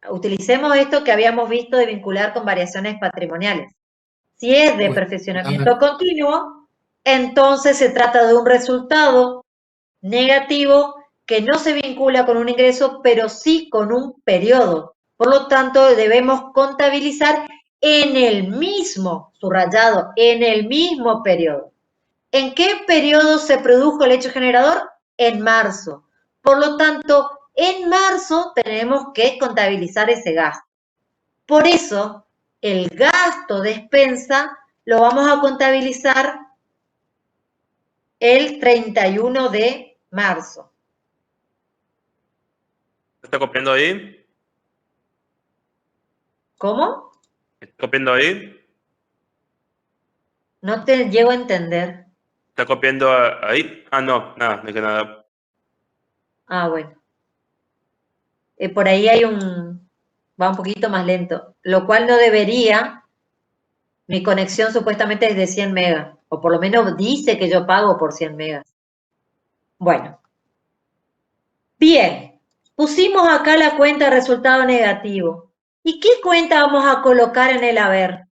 utilicemos esto que habíamos visto de vincular con variaciones patrimoniales. Si es de perfeccionamiento continuo, entonces se trata de un resultado negativo que no se vincula con un ingreso, pero sí con un periodo. Por lo tanto, debemos contabilizar en el mismo, subrayado, en el mismo periodo. ¿En qué periodo se produjo el hecho generador? En marzo. Por lo tanto, en marzo tenemos que contabilizar ese gasto. Por eso, el gasto de expensa lo vamos a contabilizar el 31 de marzo. ¿Está copiando ahí? ¿Cómo? ¿Está copiando ahí? No te llego a entender. ¿Está copiando ahí? Ah, no, nada, no que nada. Ah, bueno. Por ahí hay va un poquito más lento, lo cual no debería. Mi conexión supuestamente es de 100 megas, o por lo menos dice que yo pago por 100 megas. Bueno. Bien, pusimos acá la cuenta de resultado negativo. ¿Y qué cuenta vamos a colocar en el haber?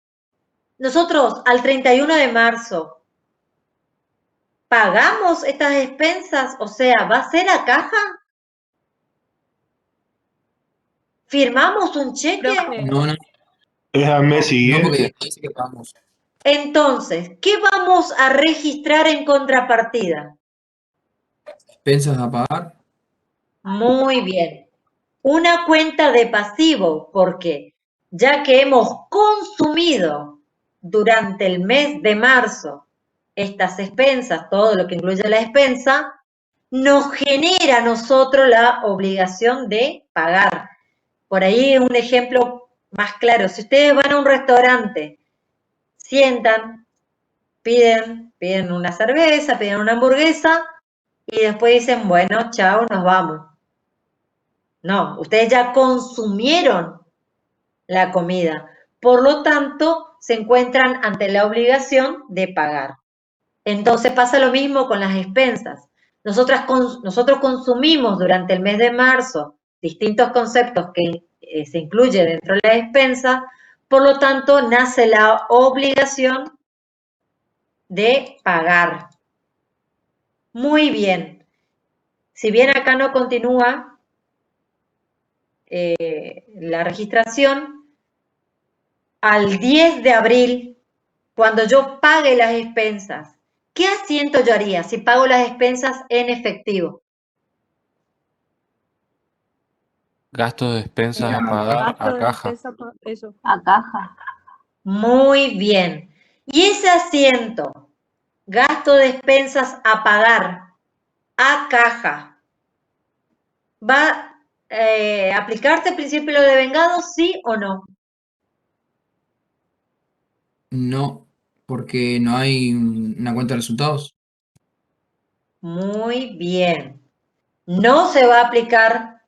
Nosotros al 31 de marzo, ¿pagamos estas expensas? O sea, ¿va a ser a caja? ¿Firmamos un cheque? No, no, Es al mes no, siguiente. porque dice que pagamos. Entonces, ¿qué vamos a registrar en contrapartida? Expensas a pagar. Muy bien. Una cuenta de pasivo, porque ya que hemos consumido durante el mes de marzo estas expensas, todo lo que incluye la expensa, nos genera a nosotros la obligación de pagar. Por ahí un ejemplo más claro. Si ustedes van a un restaurante, sientan, piden una cerveza, piden una hamburguesa y después dicen, bueno, chao, nos vamos. No, ustedes ya consumieron la comida. Por lo tanto, se encuentran ante la obligación de pagar. Entonces pasa lo mismo con las expensas. Nosotros consumimos durante el mes de marzo distintos conceptos que se incluyen dentro de la expensa, por lo tanto nace la obligación de pagar. Muy bien. Si bien acá no continúa la registración, al 10 de abril, cuando yo pague las expensas, ¿qué asiento yo haría si pago las expensas en efectivo? Gastos de expensas a pagar a caja. Eso. A caja. Muy bien. Y ese asiento, gasto de expensas a pagar a caja, ¿va a aplicarse el principio de vengado, sí o no? No, porque no hay una cuenta de resultados. Muy bien. No se va a aplicar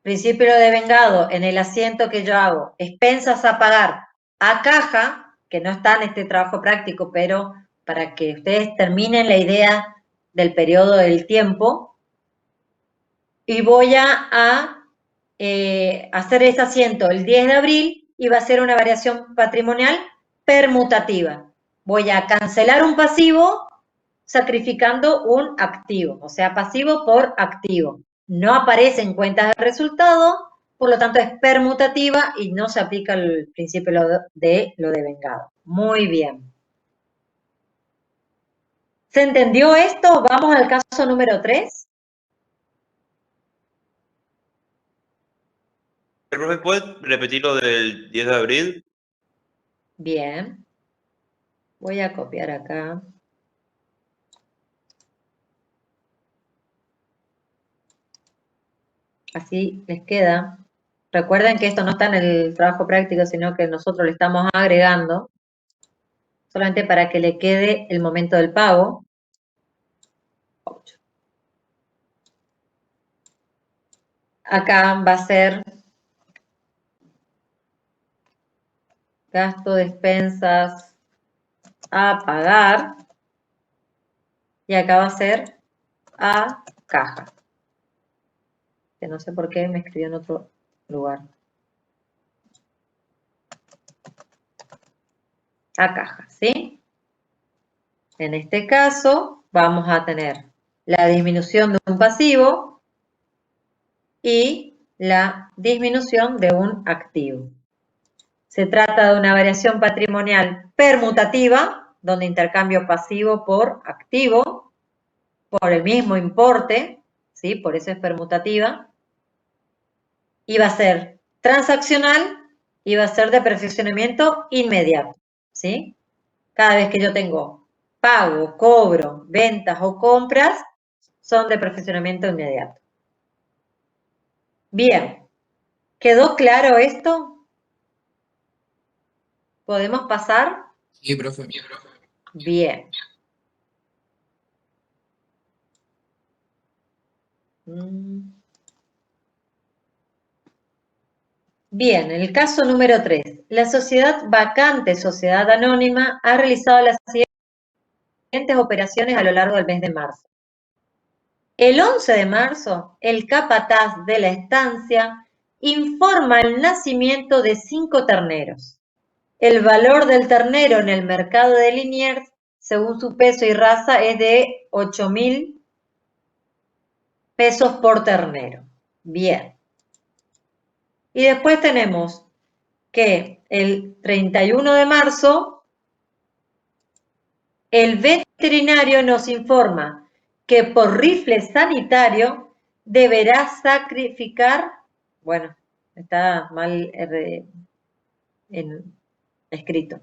principio de vengado en el asiento que yo hago, expensas a pagar a caja, que no está en este trabajo práctico, pero para que ustedes terminen la idea del periodo del tiempo, y voy a hacer ese asiento el 10 de abril y va a ser una variación patrimonial permutativa. Voy a cancelar un pasivo sacrificando un activo, o sea, pasivo por activo. No aparece en cuentas de resultado, por lo tanto es permutativa y no se aplica el principio de lo devengado. Muy bien. ¿Se entendió esto? Vamos al caso número 3. ¿Profe, puedes repetir lo del 10 de abril? Bien. Voy a copiar acá. Así les queda. Recuerden que esto no está en el trabajo práctico, sino que nosotros le estamos agregando, solamente para que le quede el momento del pago. Acá va a ser gasto de expensas a pagar y acá va a ser a caja. Que no sé por qué me escribió en otro lugar. A caja, ¿sí? En este caso vamos a tener la disminución de un pasivo y la disminución de un activo. Se trata de una variación patrimonial permutativa, donde intercambio pasivo por activo, por el mismo importe, ¿sí? Por eso es permutativa. Y va a ser transaccional y va a ser de perfeccionamiento inmediato, ¿sí? Cada vez que yo tengo pago, cobro, ventas o compras, son de perfeccionamiento inmediato. Bien, ¿quedó claro esto? ¿Podemos pasar? Sí, profe. Bien. Bien, el caso número 3. La sociedad vacante, sociedad anónima, ha realizado las siguientes operaciones a lo largo del mes de marzo. El 11 de marzo, el capataz de la estancia informa el nacimiento de 5 terneros. El valor del ternero en el mercado de Liniers, según su peso y raza, es de 8.000 pesos por ternero. Bien. Y después tenemos que el 31 de marzo, el veterinario nos informa que por rifle sanitario deberá sacrificar, bueno, está mal escrito,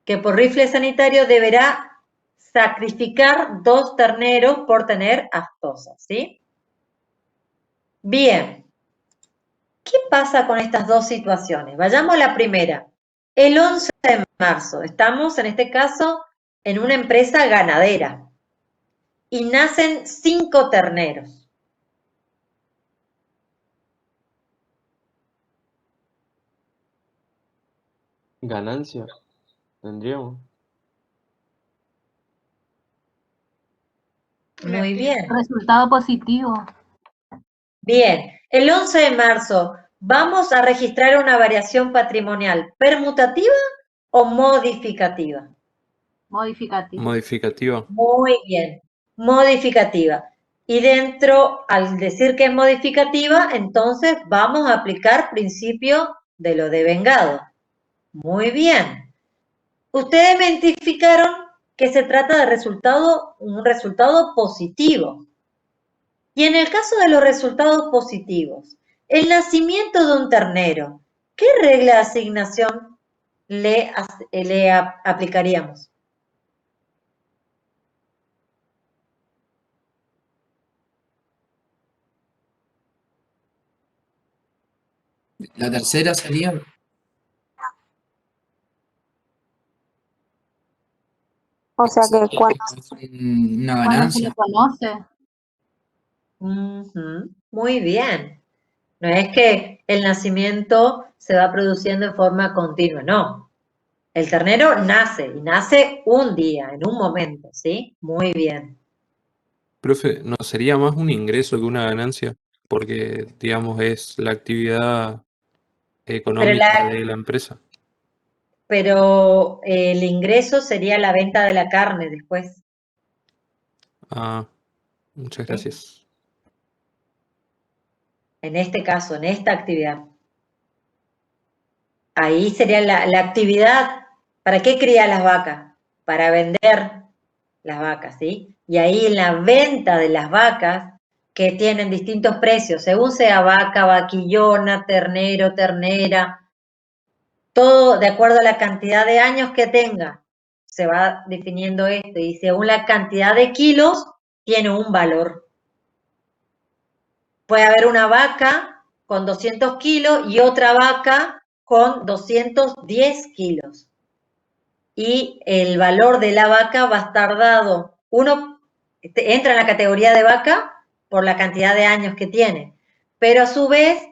que por rifle sanitario deberá sacrificar 2 terneros por tener aftosa, ¿sí? Bien. ¿Qué pasa con estas dos situaciones? Vayamos a la primera. El 11 de marzo, estamos en este caso en una empresa ganadera y nacen 5 terneros. Ganancia, tendríamos. Muy bien. Resultado positivo. Bien, el 11 de marzo, ¿vamos a registrar una variación patrimonial permutativa o modificativa? Modificativo. Modificativa. Muy bien, modificativa. Y dentro, al decir que es modificativa, entonces vamos a aplicar principio de lo devengado. Muy bien. Ustedes me identificaron que se trata de un resultado positivo. Y en el caso de los resultados positivos, el nacimiento de un ternero, ¿qué regla de asignación le aplicaríamos? La tercera sería. O sea que cuando Una Cuando se ganancia. le conoce. Muy bien. No es que el nacimiento se va produciendo en forma continua, no. El ternero nace y nace un día, en un momento, ¿sí? Muy bien. Profe, ¿no sería más un ingreso que una ganancia? Porque, digamos, es la actividad económica de la empresa. Pero el ingreso sería la venta de la carne después. Ah, muchas gracias. En este caso, en esta actividad. Ahí sería la actividad. ¿Para qué cría las vacas? Para vender las vacas, ¿sí? Y ahí en la venta de las vacas, que tienen distintos precios, según sea vaca, vaquillona, ternero, ternera, todo de acuerdo a la cantidad de años que tenga, se va definiendo esto, y según la cantidad de kilos, tiene un valor. Puede haber una vaca con 200 kilos y otra vaca con 210 kilos. Y el valor de la vaca va a estar dado, uno entra en la categoría de vaca por la cantidad de años que tiene, pero a su vez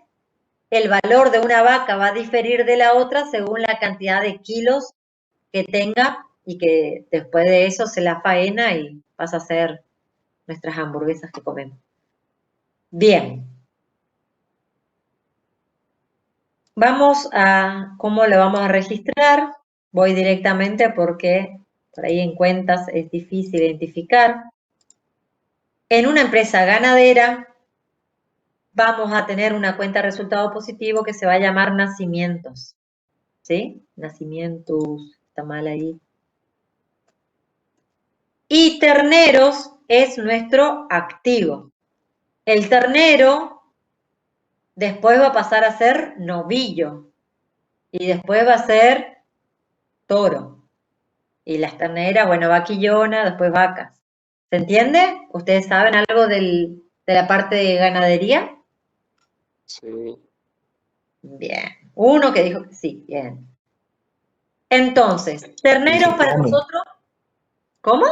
el valor de una vaca va a diferir de la otra según la cantidad de kilos que tenga y que después de eso se la faena y pasa a ser nuestras hamburguesas que comemos. Bien. Vamos a cómo lo vamos a registrar. Voy directamente porque por ahí en cuentas es difícil identificar. En una empresa ganadera, vamos a tener una cuenta de resultado positivo que se va a llamar nacimientos. ¿Sí? Nacimientos, está mal ahí. Y terneros es nuestro activo. El ternero después va a pasar a ser novillo. Y después va a ser toro. Y las terneras, bueno, vaquillona, después vacas. ¿Se entiende? ¿Ustedes saben algo de la parte de ganadería? Sí. Bien. Uno que dijo que sí, bien. Entonces, terneros se para come. nosotros, ¿cómo?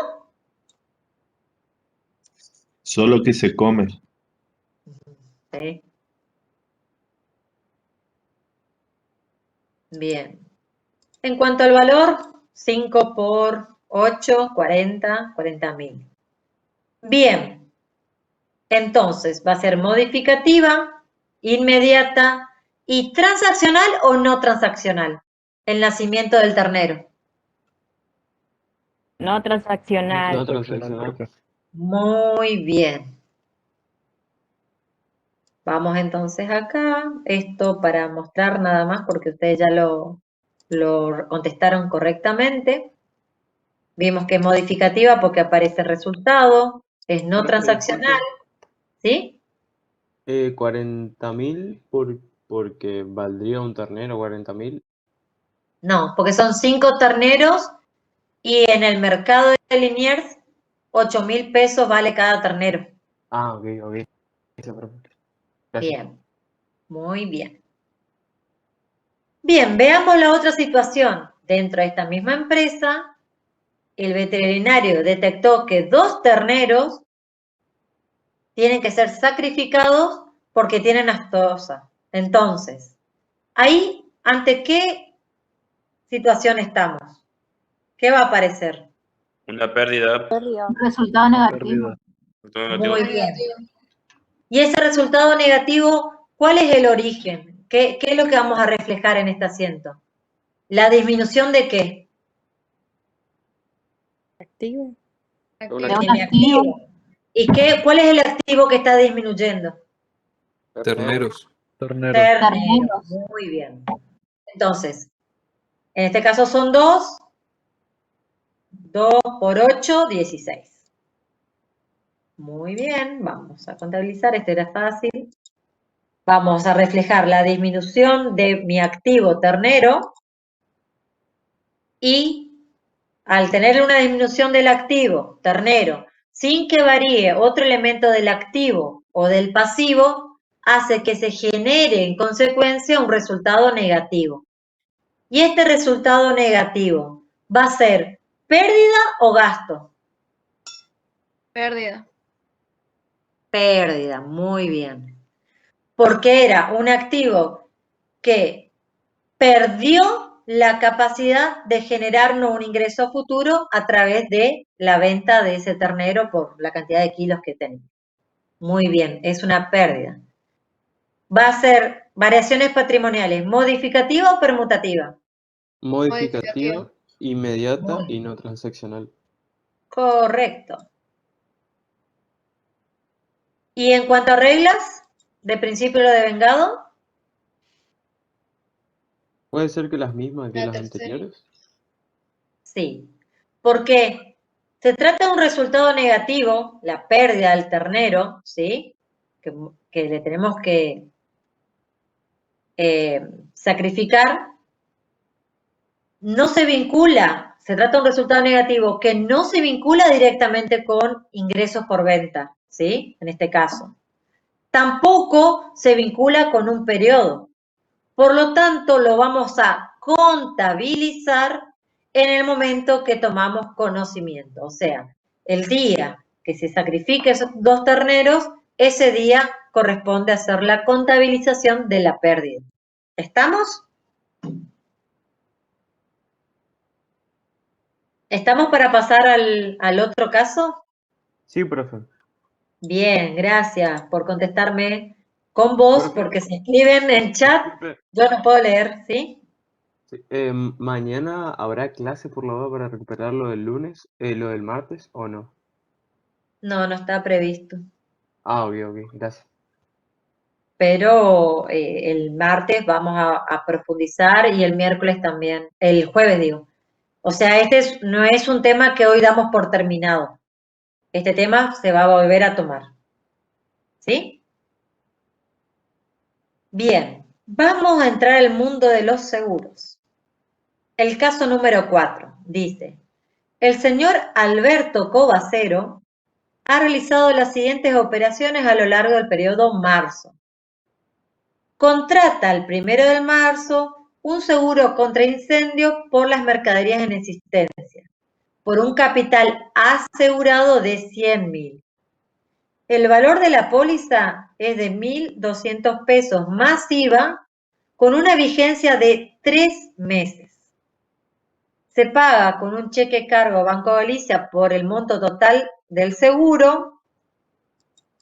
Solo que se come. Sí. Bien. En cuanto al valor, 5 por 8, 40.000. Bien. Entonces, va a ser modificativa, inmediata y transaccional o no transaccional. El nacimiento del ternero. No transaccional. No transaccional. profe. Muy bien. Vamos entonces acá. Esto para mostrar nada más porque ustedes ya lo contestaron correctamente. Vimos que es modificativa porque aparece el resultado. Es no Profe, transaccional. disculpe. ¿Sí? 40.000 porque valdría un ternero 40.000. No, porque son 5 terneros y en el mercado de Liniers 8.000 pesos vale cada ternero. Ah, ok, ok. Gracias, profe. Gracias. Bien, muy bien. Bien, veamos la otra situación. Dentro de esta misma empresa, el veterinario detectó que 2 terneros tienen que ser sacrificados porque tienen aftosa. Entonces, ahí, ¿ante qué situación estamos? ¿Qué va a aparecer? Una pérdida. Resultado negativo. Muy bien. Y ese resultado negativo, ¿cuál es el origen? ¿Qué es lo que vamos a reflejar en este asiento? ¿La disminución de qué? Activo. De mi activo. ¿Y cuál es el activo que está disminuyendo? Terneros. Ternero. Ternero. Muy bien. Entonces, en este caso son 2. 2 por 8, 16. Muy bien, vamos a contabilizar, esto era fácil. Vamos a reflejar la disminución de mi activo ternero y al tener una disminución del activo ternero sin que varíe otro elemento del activo o del pasivo, hace que se genere en consecuencia un resultado negativo. Y este resultado negativo va a ser pérdida o gasto. Pérdida. Pérdida, muy bien. Porque era un activo que perdió la capacidad de generarnos un ingreso futuro a través de la venta de ese ternero por la cantidad de kilos que tenía. Muy bien, es una pérdida. Va a ser variaciones patrimoniales, ¿modificativa o permutativa? Modificativa, inmediata y no transaccional. Correcto. Y en cuanto a reglas, de principio lo de vengado, ¿Puede ser que las mismas que La las tercera. anteriores? sí. Porque se trata de un resultado negativo, la pérdida del ternero, ¿sí? Que le tenemos que sacrificar, no se vincula, se trata de un resultado negativo que no se vincula directamente con ingresos por venta, ¿sí? En este caso. Tampoco se vincula con un periodo. Por lo tanto, lo vamos a contabilizar en el momento que tomamos conocimiento. O sea, el día que se sacrifique esos 2 terneros, ese día corresponde hacer la contabilización de la pérdida. ¿Estamos? ¿Estamos para pasar al otro caso? Sí, profe. Bien, gracias por contestarme con voz, Profe, porque se escriben en chat, disculpe. yo no puedo leer, ¿sí? Sí, ¿mañana habrá clase por la duda para recuperar lo del lunes, lo del martes o no? No, no está previsto. Ah, ok, ok, gracias. pero el martes vamos a profundizar y el miércoles también, el jueves digo. O sea, no es un tema que hoy damos por terminado. Este tema se va a volver a tomar. ¿Sí? Bien, vamos a entrar al mundo de los seguros. El caso número 4 dice: el señor Alberto Cobacero ha realizado las siguientes operaciones a lo largo del periodo marzo. Contrata el 1 de marzo un seguro contra incendio por las mercaderías en existencia, por un capital asegurado de 100.000. El valor de la póliza es de 1.200 pesos más IVA, con una vigencia de 3 meses. Se paga con un cheque cargo a Banco Galicia por el monto total del seguro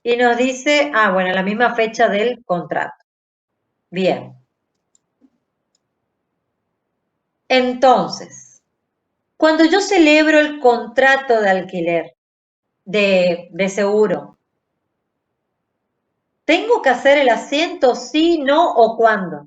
y nos dice, bueno, la misma fecha del contrato. Bien. Entonces, cuando yo celebro el contrato de alquiler, de seguro, ¿tengo que hacer el asiento sí, no o cuándo?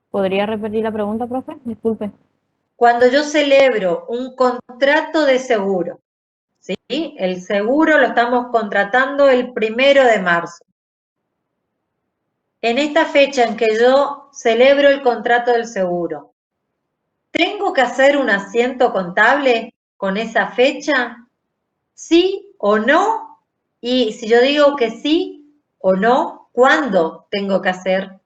¿Podría repetir la pregunta, profe? Disculpe. Cuando yo celebro un contrato de seguro, ¿sí? El seguro lo estamos contratando el 1 de marzo. En esta fecha en que yo celebro el contrato del seguro, ¿tengo que hacer un asiento contable con esa fecha? ¿Sí o no? Y si yo digo que sí o no, ¿cuándo tengo que hacer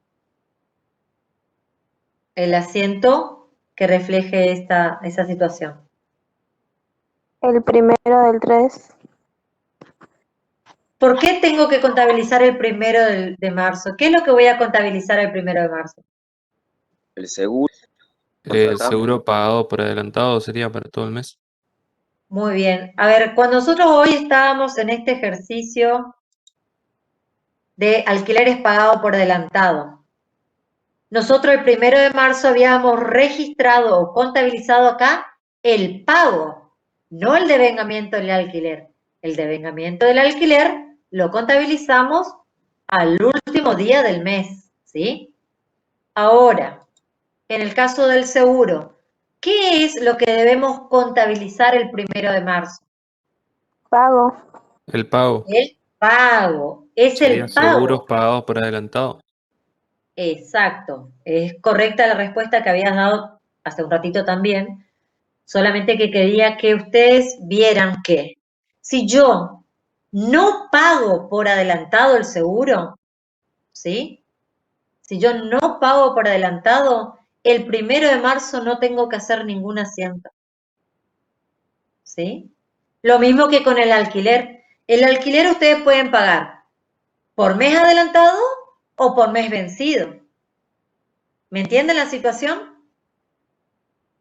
el asiento que refleje esa situación? El 1 del 3. ¿Por qué tengo que contabilizar el 1 de marzo? ¿Qué es lo que voy a contabilizar el 1 de marzo? El seguro. El seguro pagado por adelantado sería para todo el mes. Muy bien. A ver, cuando nosotros hoy estábamos en este ejercicio de alquileres pagados por adelantado, nosotros el 1 de marzo habíamos registrado o contabilizado acá el pago, no el devengamiento del alquiler. El devengamiento del alquiler lo contabilizamos al último día del mes, ¿sí? Ahora, en el caso del seguro, ¿qué es lo que debemos contabilizar el 1 de marzo? Pago. El pago. El pago, es Sería el pago. seguros pagados por adelantado. Exacto, es correcta la respuesta que habías dado hace un ratito también, solamente que quería que ustedes vieran que si yo no pago por adelantado el seguro, ¿sí? Si yo no pago por adelantado, el 1 de marzo no tengo que hacer ningún asiento, ¿sí? Lo mismo que con el alquiler. El alquiler ustedes pueden pagar por mes adelantado o por mes vencido. ¿Me entienden la situación?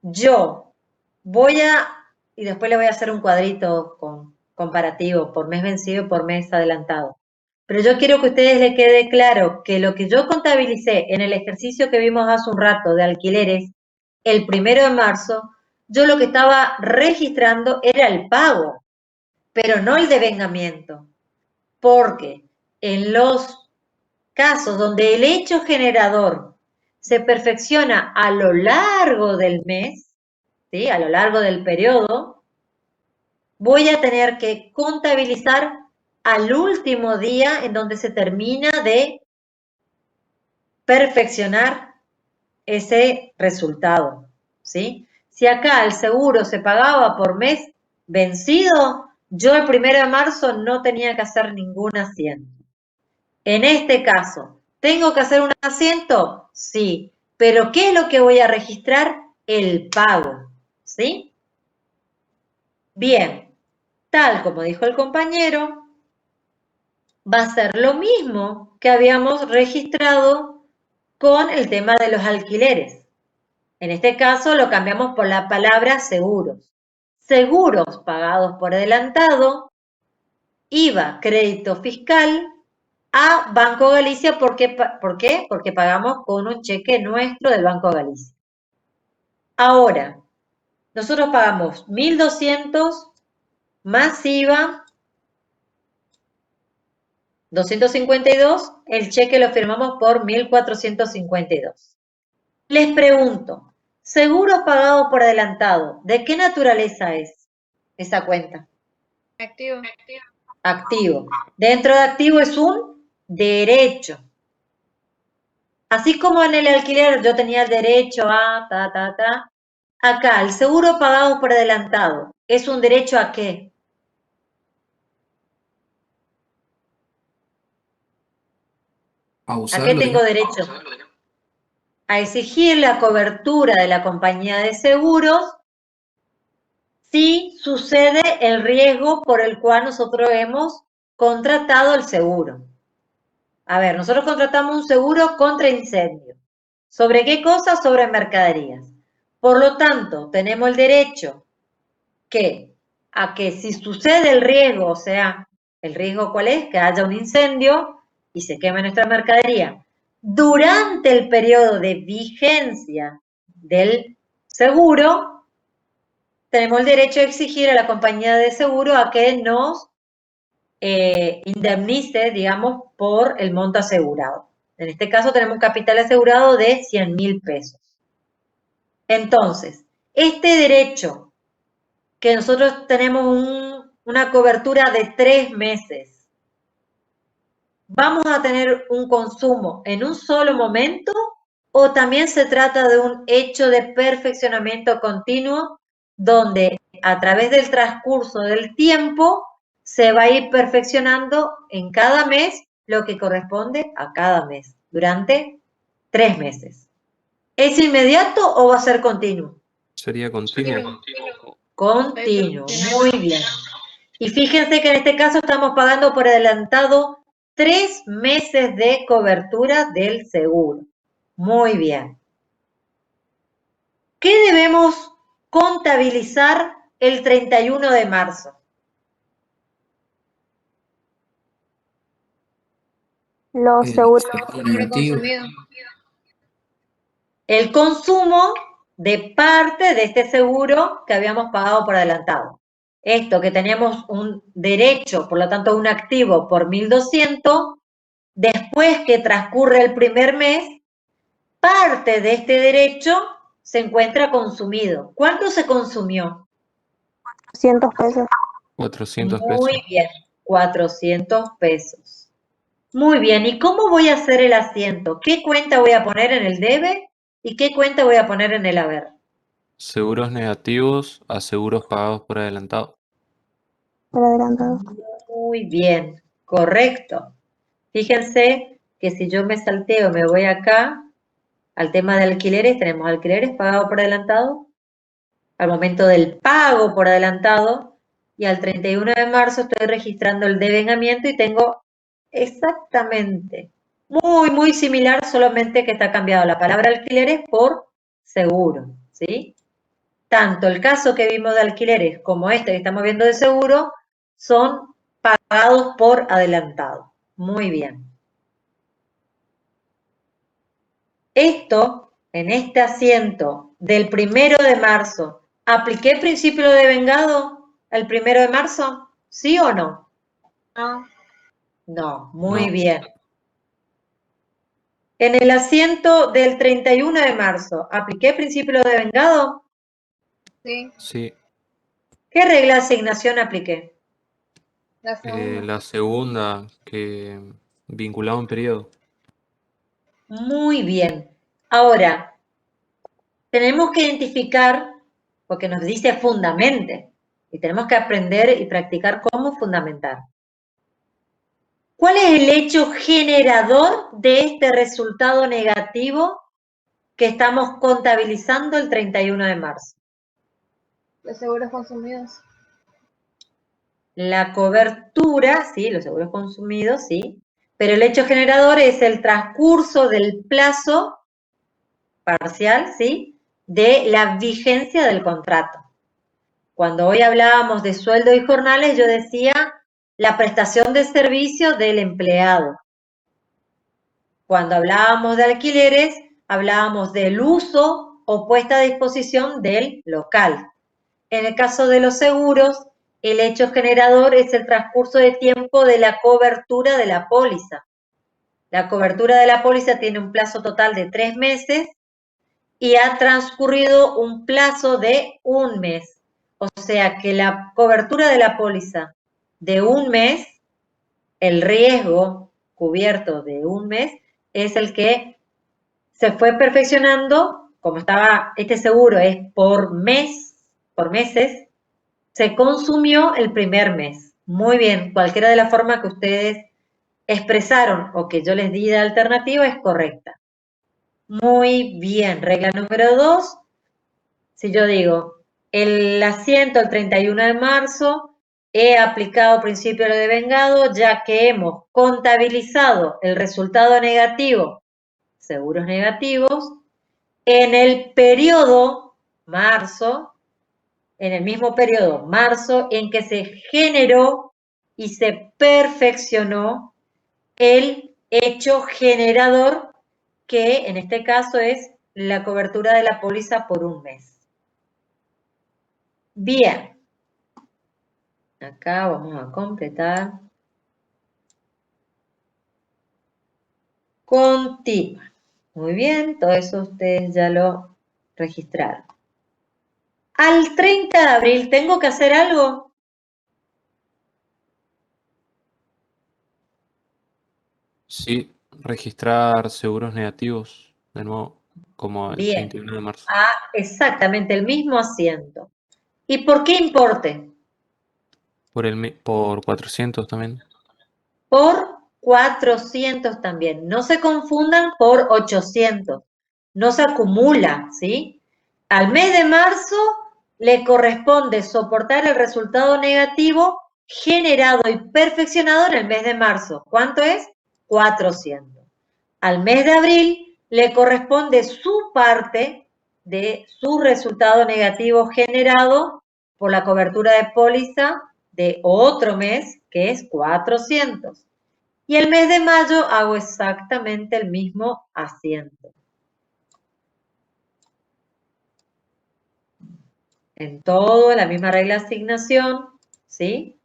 Yo y después le voy a hacer un cuadrito comparativo por mes vencido y por mes adelantado. Pero yo quiero que a ustedes les quede claro que lo que yo contabilicé en el ejercicio que vimos hace un rato de alquileres, el 1 de marzo, yo lo que estaba registrando era el pago, pero no el devengamiento. Porque en los casos donde el hecho generador se perfecciona a lo largo del mes, ¿sí? A lo largo del periodo, voy a tener que contabilizar al último día en donde se termina de perfeccionar ese resultado, ¿sí? Si acá el seguro se pagaba por mes vencido, yo el 1 de marzo no tenía que hacer ningún asiento. En este caso, ¿tengo que hacer un asiento? Sí, pero ¿qué es lo que voy a registrar? El pago, ¿sí? Bien, tal como dijo el compañero, va a ser lo mismo que habíamos registrado con el tema de los alquileres. En este caso lo cambiamos por la palabra seguros. Seguros pagados por adelantado, IVA, crédito fiscal, a Banco Galicia. ¿Por qué? Porque pagamos con un cheque nuestro del Banco Galicia. Ahora, nosotros pagamos 1.200 más IVA, 252, el cheque lo firmamos por 1.452. Les pregunto, seguros pagados por adelantado, ¿de qué naturaleza es esa cuenta? Activo. Activo. Dentro de activo es un derecho. Así como en el alquiler yo tenía el derecho a acá el seguro pagado por adelantado, ¿es un derecho a qué? A ¿A usar qué lo que tengo derecho? A exigir la cobertura de la compañía de seguros si sucede el riesgo por el cual nosotros hemos contratado el seguro. A ver, nosotros contratamos un seguro contra incendio. ¿Sobre qué cosa? Sobre mercaderías. Por lo tanto, tenemos el derecho a que si sucede el riesgo, o sea, ¿el riesgo cuál es? Que haya un incendio y se queme nuestra mercadería. Durante el periodo de vigencia del seguro, tenemos el derecho a exigir a la compañía de seguro a que nos indemnice, digamos, por el monto asegurado. En este caso tenemos un capital asegurado de 100.000 pesos. Entonces, este derecho que nosotros tenemos una cobertura de 3 meses, ¿vamos a tener un consumo en un solo momento o también se trata de un hecho de perfeccionamiento continuo donde a través del transcurso del tiempo se va a ir perfeccionando en cada mes lo que corresponde a cada mes durante 3 meses? ¿Es inmediato o va a ser continuo? Sería continuo. Continuo, muy bien. Y fíjense que en este caso estamos pagando por adelantado 3 meses de cobertura del seguro. Muy bien. ¿Qué debemos contabilizar el 31 de marzo? Los seguros. Negativo. El consumo de parte de este seguro que habíamos pagado por adelantado. Esto que teníamos un derecho, por lo tanto un activo por 1.200, después que transcurre el primer mes, parte de este derecho se encuentra consumido. ¿Cuánto se consumió? 400 pesos. 400 Muy pesos. bien, 400 pesos. Muy bien, ¿y cómo voy a hacer el asiento? ¿Qué cuenta voy a poner en el debe y qué cuenta voy a poner en el haber? Seguros negativos a seguros pagados por adelantado. Por adelantado. Muy bien, correcto. Fíjense que si yo me salteo, me voy acá al tema de alquileres, tenemos alquileres pagados por adelantado, al momento del pago por adelantado, y al 31 de marzo estoy registrando el devengamiento y tengo exactamente, muy similar, solamente que está cambiado la palabra alquileres por seguro, ¿sí? Tanto el caso que vimos de alquileres como este que estamos viendo de seguro son pagados por adelantado. Muy bien. Esto, en este asiento del 1 de marzo, ¿apliqué principio de devengado el 1 de marzo? ¿Sí o no? No. No, muy No. bien. En el asiento del 31 de marzo, ¿apliqué principio de devengado? Sí. Sí. ¿Qué regla de asignación apliqué? La segunda. La segunda, que vinculado a un periodo. Muy bien. Ahora, tenemos que identificar, porque nos dice fundamente, y tenemos que aprender y practicar cómo fundamentar. ¿Cuál es el hecho generador de este resultado negativo que estamos contabilizando el 31 de marzo? Los seguros consumidos. La cobertura, sí, los seguros consumidos, sí, pero el hecho generador es el transcurso del plazo parcial, sí, de la vigencia del contrato. Cuando hoy hablábamos de sueldo y jornales, yo decía la prestación de servicio del empleado. Cuando hablábamos de alquileres, hablábamos del uso o puesta a disposición del local. En el caso de los seguros, el hecho generador es el transcurso de tiempo de la cobertura de la póliza. La cobertura de la póliza tiene un plazo total de 3 meses y ha transcurrido un plazo de 1 mes. O sea que la cobertura de la póliza de 1 mes, el riesgo cubierto de 1 mes, es el que se fue perfeccionando, como estaba, este seguro es por mes, por meses, se consumió el primer mes. Muy bien, cualquiera de las formas que ustedes expresaron o que yo les di de alternativa es correcta. Muy bien, regla número 2, si yo digo, el asiento el 31 de marzo, he aplicado principio de lo devengado, ya que hemos contabilizado el resultado negativo, seguros negativos, en el periodo marzo, en el mismo periodo marzo, en que se generó y se perfeccionó el hecho generador, que en este caso es la cobertura de la póliza por 1 mes. Bien. Acá vamos a completar. Continua. Muy bien, todo eso ustedes ya lo registraron. Al 30 de abril, ¿tengo que hacer algo? Sí, registrar seguros negativos de nuevo, como el Bien. 31 de marzo. Ah, exactamente, el mismo asiento. ¿Y por qué importe? Por 400 también. Por 400 también. No se confundan por 800. No se acumula, ¿sí? Al mes de marzo le corresponde soportar el resultado negativo generado y perfeccionado en el mes de marzo. ¿Cuánto es? 400. Al mes de abril le corresponde su parte de su resultado negativo generado por la cobertura de póliza de otro mes, que es 400. Y el mes de mayo hago exactamente el mismo asiento. En todo, la misma regla de asignación, ¿sí?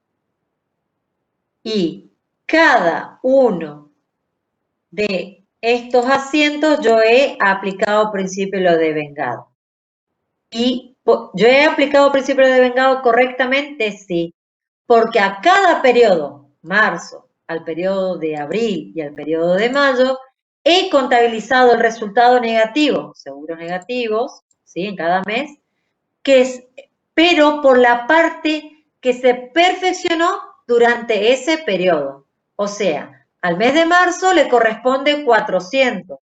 Y cada uno de estos asientos yo he aplicado principio de lo devengado. Y yo he aplicado principio de lo devengado correctamente, sí, porque a cada periodo, marzo, al periodo de abril y al periodo de mayo, he contabilizado el resultado negativo, seguros negativos, ¿sí? En cada mes, pero por la parte que se perfeccionó durante ese periodo. O sea, al mes de marzo le corresponde 400.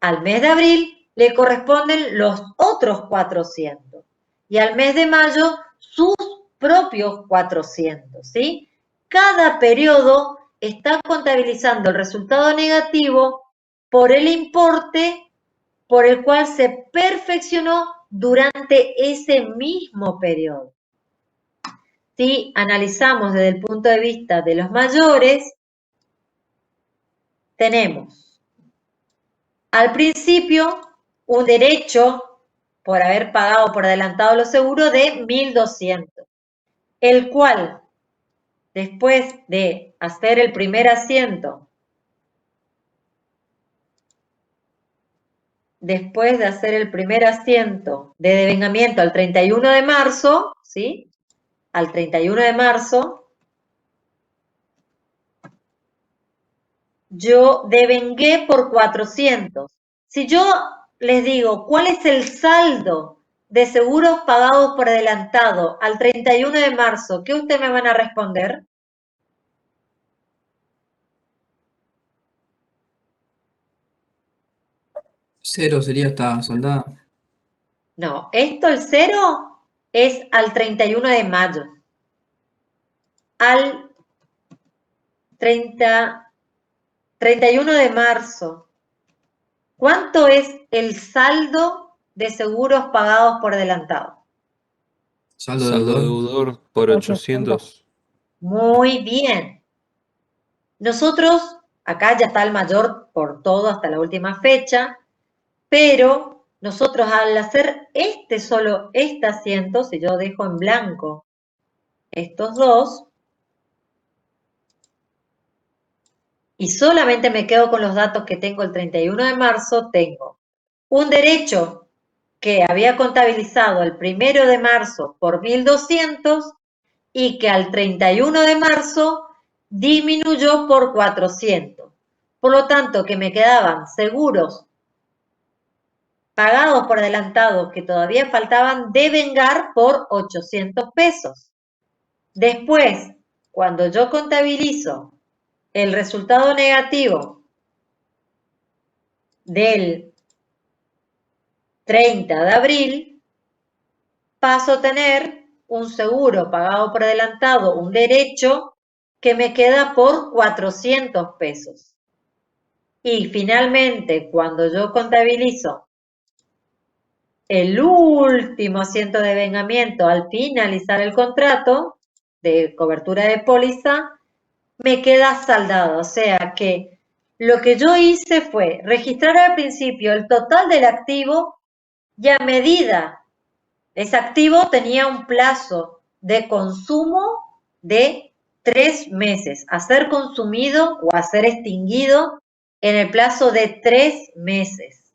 Al mes de abril le corresponden los otros 400. Y al mes de mayo sus propios 400, ¿sí? Cada periodo está contabilizando el resultado negativo por el importe por el cual se perfeccionó durante ese mismo periodo. Si analizamos desde el punto de vista de los mayores, tenemos al principio un derecho por haber pagado por adelantado los seguros de 1.200, el cual después de hacer el primer asiento, de devengamiento al 31 de marzo, ¿sí? Al 31 de marzo, yo devengué por 400. Si yo les digo, ¿cuál es el saldo de seguros pagados por adelantado al 31 de marzo? ¿Qué ustedes me van a responder? Cero sería esta soldada. No, esto el cero es al 31 de mayo. Al 31 de marzo. ¿Cuánto es el saldo de seguros pagados por adelantado? Saldo Saldo deudor. deudor por 800. Muy bien. Nosotros, acá ya está el mayor por todo hasta la última fecha, pero nosotros al hacer solo este asiento, si yo dejo en blanco estos dos, y solamente me quedo con los datos que tengo el 31 de marzo, tengo un derecho que había contabilizado el 1 de marzo por 1.200 y que al 31 de marzo disminuyó por 400. Por lo tanto, que me quedaban seguros pagados por adelantado que todavía faltaban devengar por 800 pesos. Después, cuando yo contabilizo el resultado negativo del 30 de abril, paso a tener un seguro pagado por adelantado, un derecho que me queda por 400 pesos. Y finalmente, cuando yo contabilizo el último asiento de devengamiento al finalizar el contrato de cobertura de póliza, me queda saldado. O sea que lo que yo hice fue registrar al principio el total del activo y a medida ese activo tenía un plazo de consumo de 3 meses, a ser consumido o a ser extinguido en el plazo de 3 meses.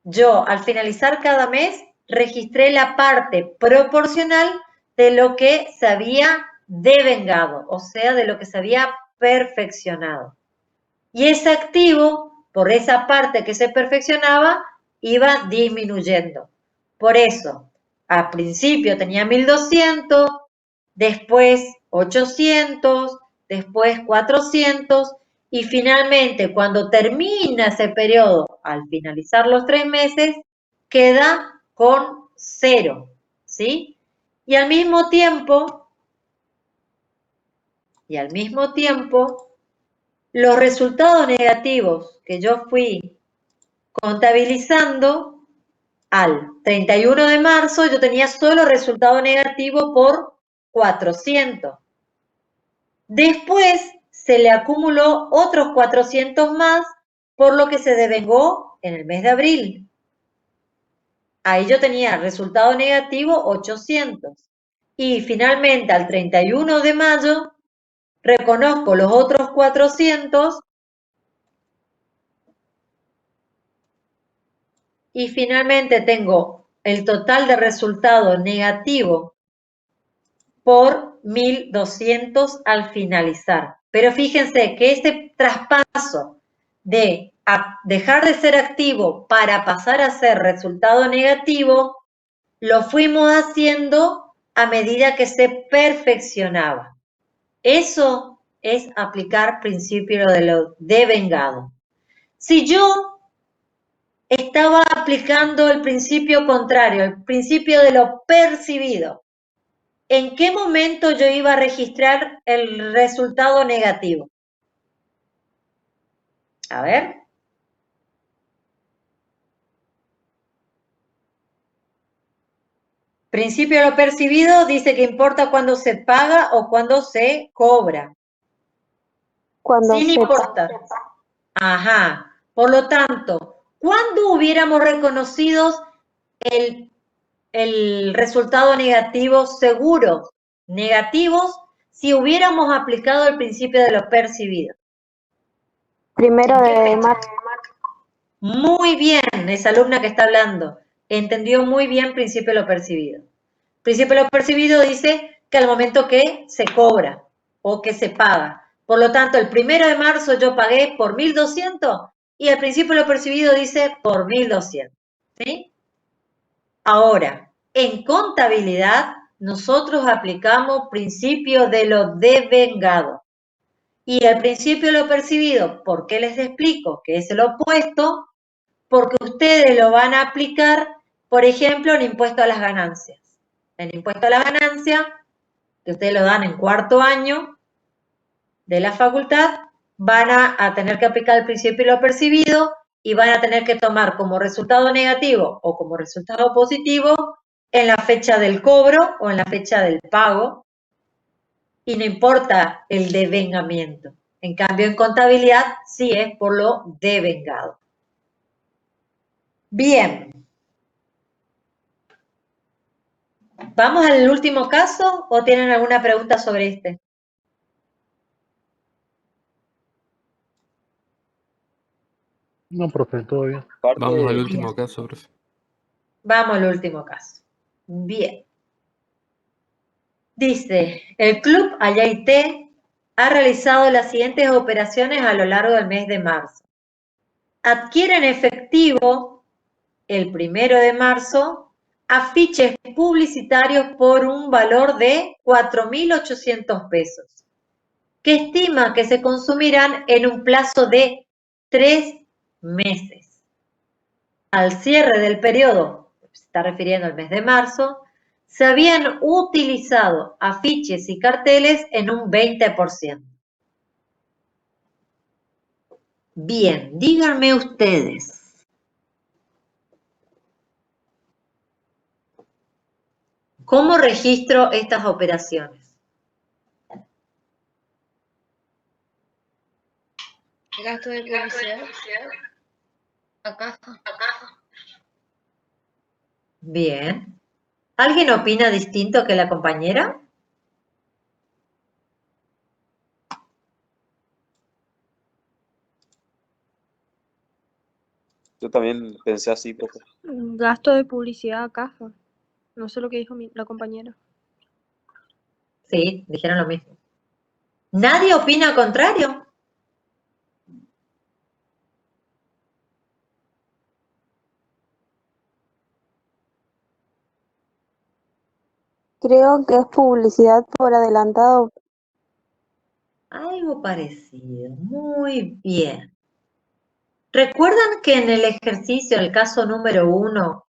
Yo, al finalizar cada mes, registré la parte proporcional de lo que se había devengado, o sea, de lo que se había perfeccionado. Y ese activo, por esa parte que se perfeccionaba, iba disminuyendo. Por eso, al principio tenía 1.200, después 800, después 400, y finalmente, cuando termina ese periodo, al finalizar los 3 meses, queda con 0, ¿sí? Y al mismo tiempo, los resultados negativos que yo fui contabilizando, al 31 de marzo yo tenía solo resultado negativo por 400. Después se le acumuló otros 400 más, por lo que se devengó en el mes de abril. Ahí yo tenía resultado negativo 800. Y finalmente al 31 de mayo reconozco los otros 400 y finalmente tengo el total de resultado negativo por 1.200 al finalizar. Pero fíjense que este traspaso de dejar de ser activo para pasar a ser resultado negativo, lo fuimos haciendo a medida que se perfeccionaba. Eso es aplicar principio de lo devengado. Si yo estaba aplicando el principio contrario, el principio de lo percibido, ¿en qué momento yo iba a registrar el resultado negativo? A ver. Principio de lo percibido dice que importa cuando se paga o cuando se cobra. Cuando Sin se importar. Ajá. Por lo tanto, ¿cuándo hubiéramos reconocido el resultado negativo seguro? Negativos si hubiéramos aplicado el principio de lo percibido. 1 de marzo. Muy bien, esa alumna que está hablando. Entendió muy bien principio de lo percibido. Principio de lo percibido dice que al momento que se cobra o que se paga. Por lo tanto, el 1 de marzo yo pagué por 1.200 y el principio de lo percibido dice por 1.200. ¿Sí? Ahora, en contabilidad, nosotros aplicamos principio de lo devengado. Y el principio de lo percibido, ¿por qué les explico que es el opuesto? Porque ustedes lo van a aplicar, por ejemplo, en impuesto a las ganancias. El impuesto a la ganancia, que ustedes lo dan en 4º año de la facultad, van a tener que aplicar el principio de lo percibido y van a tener que tomar como resultado negativo o como resultado positivo en la fecha del cobro o en la fecha del pago, y no importa el devengamiento. En cambio, en contabilidad sí es por lo devengado. Bien. ¿Vamos al último caso o tienen alguna pregunta sobre este? No, profe, todo bien. Vamos al último caso, profe. Vamos al último caso. Bien. Dice, el Club Ayaité ha realizado las siguientes operaciones a lo largo del mes de marzo. Adquiere en efectivo el 1 de marzo afiches publicitarios por un valor de 4.800 pesos, que estima que se consumirán en un plazo de 3 meses. Al cierre del periodo, se está refiriendo al mes de marzo, se habían utilizado afiches y carteles en un 20%. Bien, díganme ustedes. ¿Cómo registro estas operaciones? Gasto de publicidad. Acá. Bien. ¿Alguien opina distinto que la compañera? Yo también pensé así, profe. Gasto de publicidad a caja. No sé lo que dijo la compañera. Sí, dijeron lo mismo. ¿Nadie opina contrario? Creo que es publicidad por adelantado. Algo parecido. Muy bien. ¿Recuerdan que en el ejercicio, el caso número 1,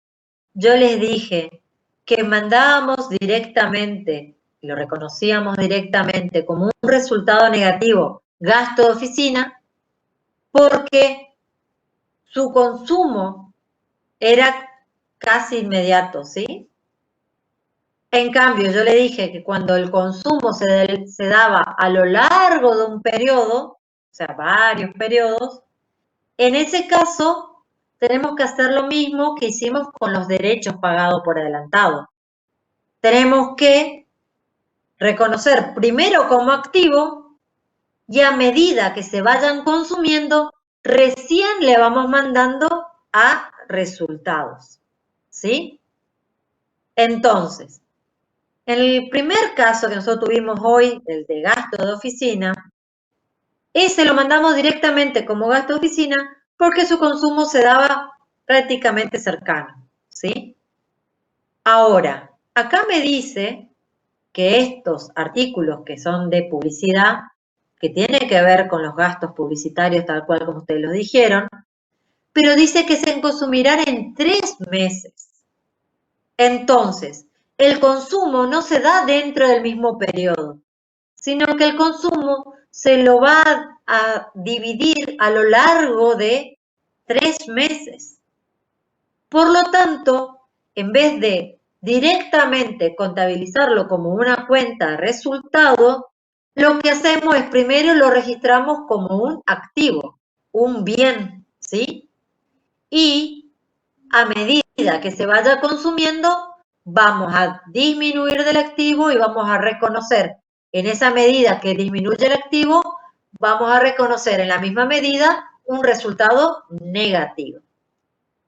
yo les dije que mandábamos directamente, lo reconocíamos directamente como un resultado negativo, gasto de oficina, porque su consumo era casi inmediato, ¿sí? En cambio, yo le dije que cuando el consumo se daba a lo largo de un periodo, o sea, varios periodos, en ese caso tenemos que hacer lo mismo que hicimos con los derechos pagados por adelantado. Tenemos que reconocer primero como activo y a medida que se vayan consumiendo, recién le vamos mandando a resultados, ¿sí? Entonces, en el primer caso que nosotros tuvimos hoy, el de gasto de oficina, ese lo mandamos directamente como gasto de oficina porque su consumo se daba prácticamente cercano, ¿sí? Ahora, acá me dice que estos artículos que son de publicidad, que tienen que ver con los gastos publicitarios tal cual como ustedes lo dijeron, pero dice que se consumirán en 3 meses. Entonces, el consumo no se da dentro del mismo periodo, sino que el consumo se lo va a dividir a lo largo de 3 meses. Por lo tanto, en vez de directamente contabilizarlo como una cuenta de resultado, lo que hacemos es primero lo registramos como un activo, un bien, ¿sí? Y a medida que se vaya consumiendo, vamos a disminuir del activo y vamos a reconocer, en esa medida que disminuye el activo, vamos a reconocer en la misma medida un resultado negativo.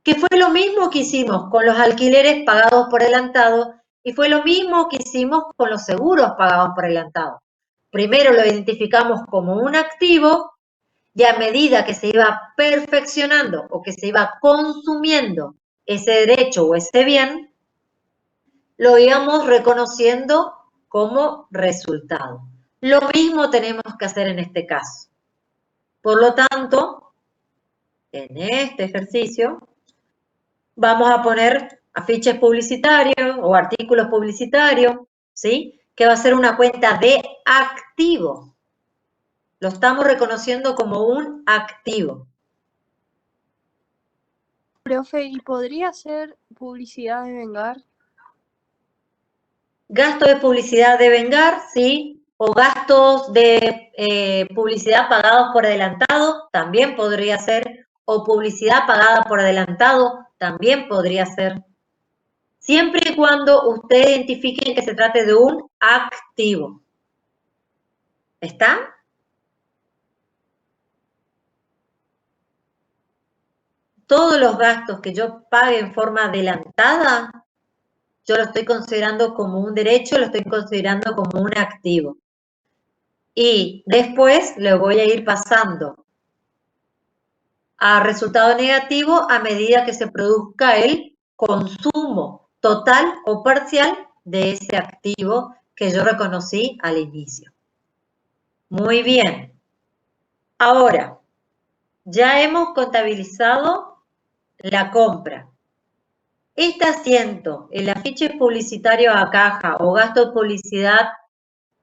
Que fue lo mismo que hicimos con los alquileres pagados por adelantado y fue lo mismo que hicimos con los seguros pagados por adelantado. Primero lo identificamos como un activo y a medida que se iba perfeccionando o que se iba consumiendo ese derecho o ese bien, lo íbamos reconociendo como resultado. Lo mismo tenemos que hacer en este caso. Por lo tanto, en este ejercicio, vamos a poner afiches publicitarios o artículos publicitarios, ¿sí? Que va a ser una cuenta de activo. Lo estamos reconociendo como un activo. Profe, ¿y podría ser publicidad de vengar? Gasto de publicidad de vengar, ¿sí? O gastos de publicidad pagados por adelantado, también podría ser. O publicidad pagada por adelantado, también podría ser. siempre y cuando ustedes identifiquen que se trate de un activo. ¿Está? Todos los gastos que yo pague en forma adelantada, yo lo estoy considerando como un derecho, lo estoy considerando como un activo. Y después le voy a ir pasando a resultado negativo a medida que se produzca el consumo total o parcial de ese activo que yo reconocí al inicio. Muy bien. Ahora, ya hemos contabilizado la compra. Este asiento, el afiche publicitario a caja o gasto de publicidad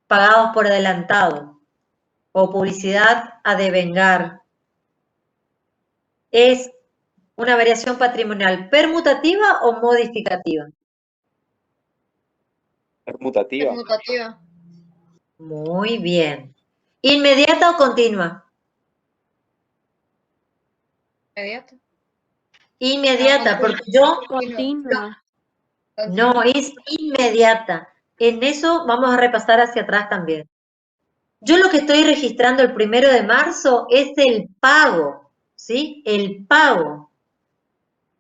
pagados por adelantado o publicidad a devengar, ¿es una variación patrimonial permutativa o modificativa? Permutativa. Permutativa. Muy bien. ¿Inmediata o continua? Inmediato. Inmediata, porque yo... Continua. No, es inmediata. En eso vamos a repasar hacia atrás también. Yo lo que estoy registrando el 1 de marzo es el pago, ¿sí? El pago.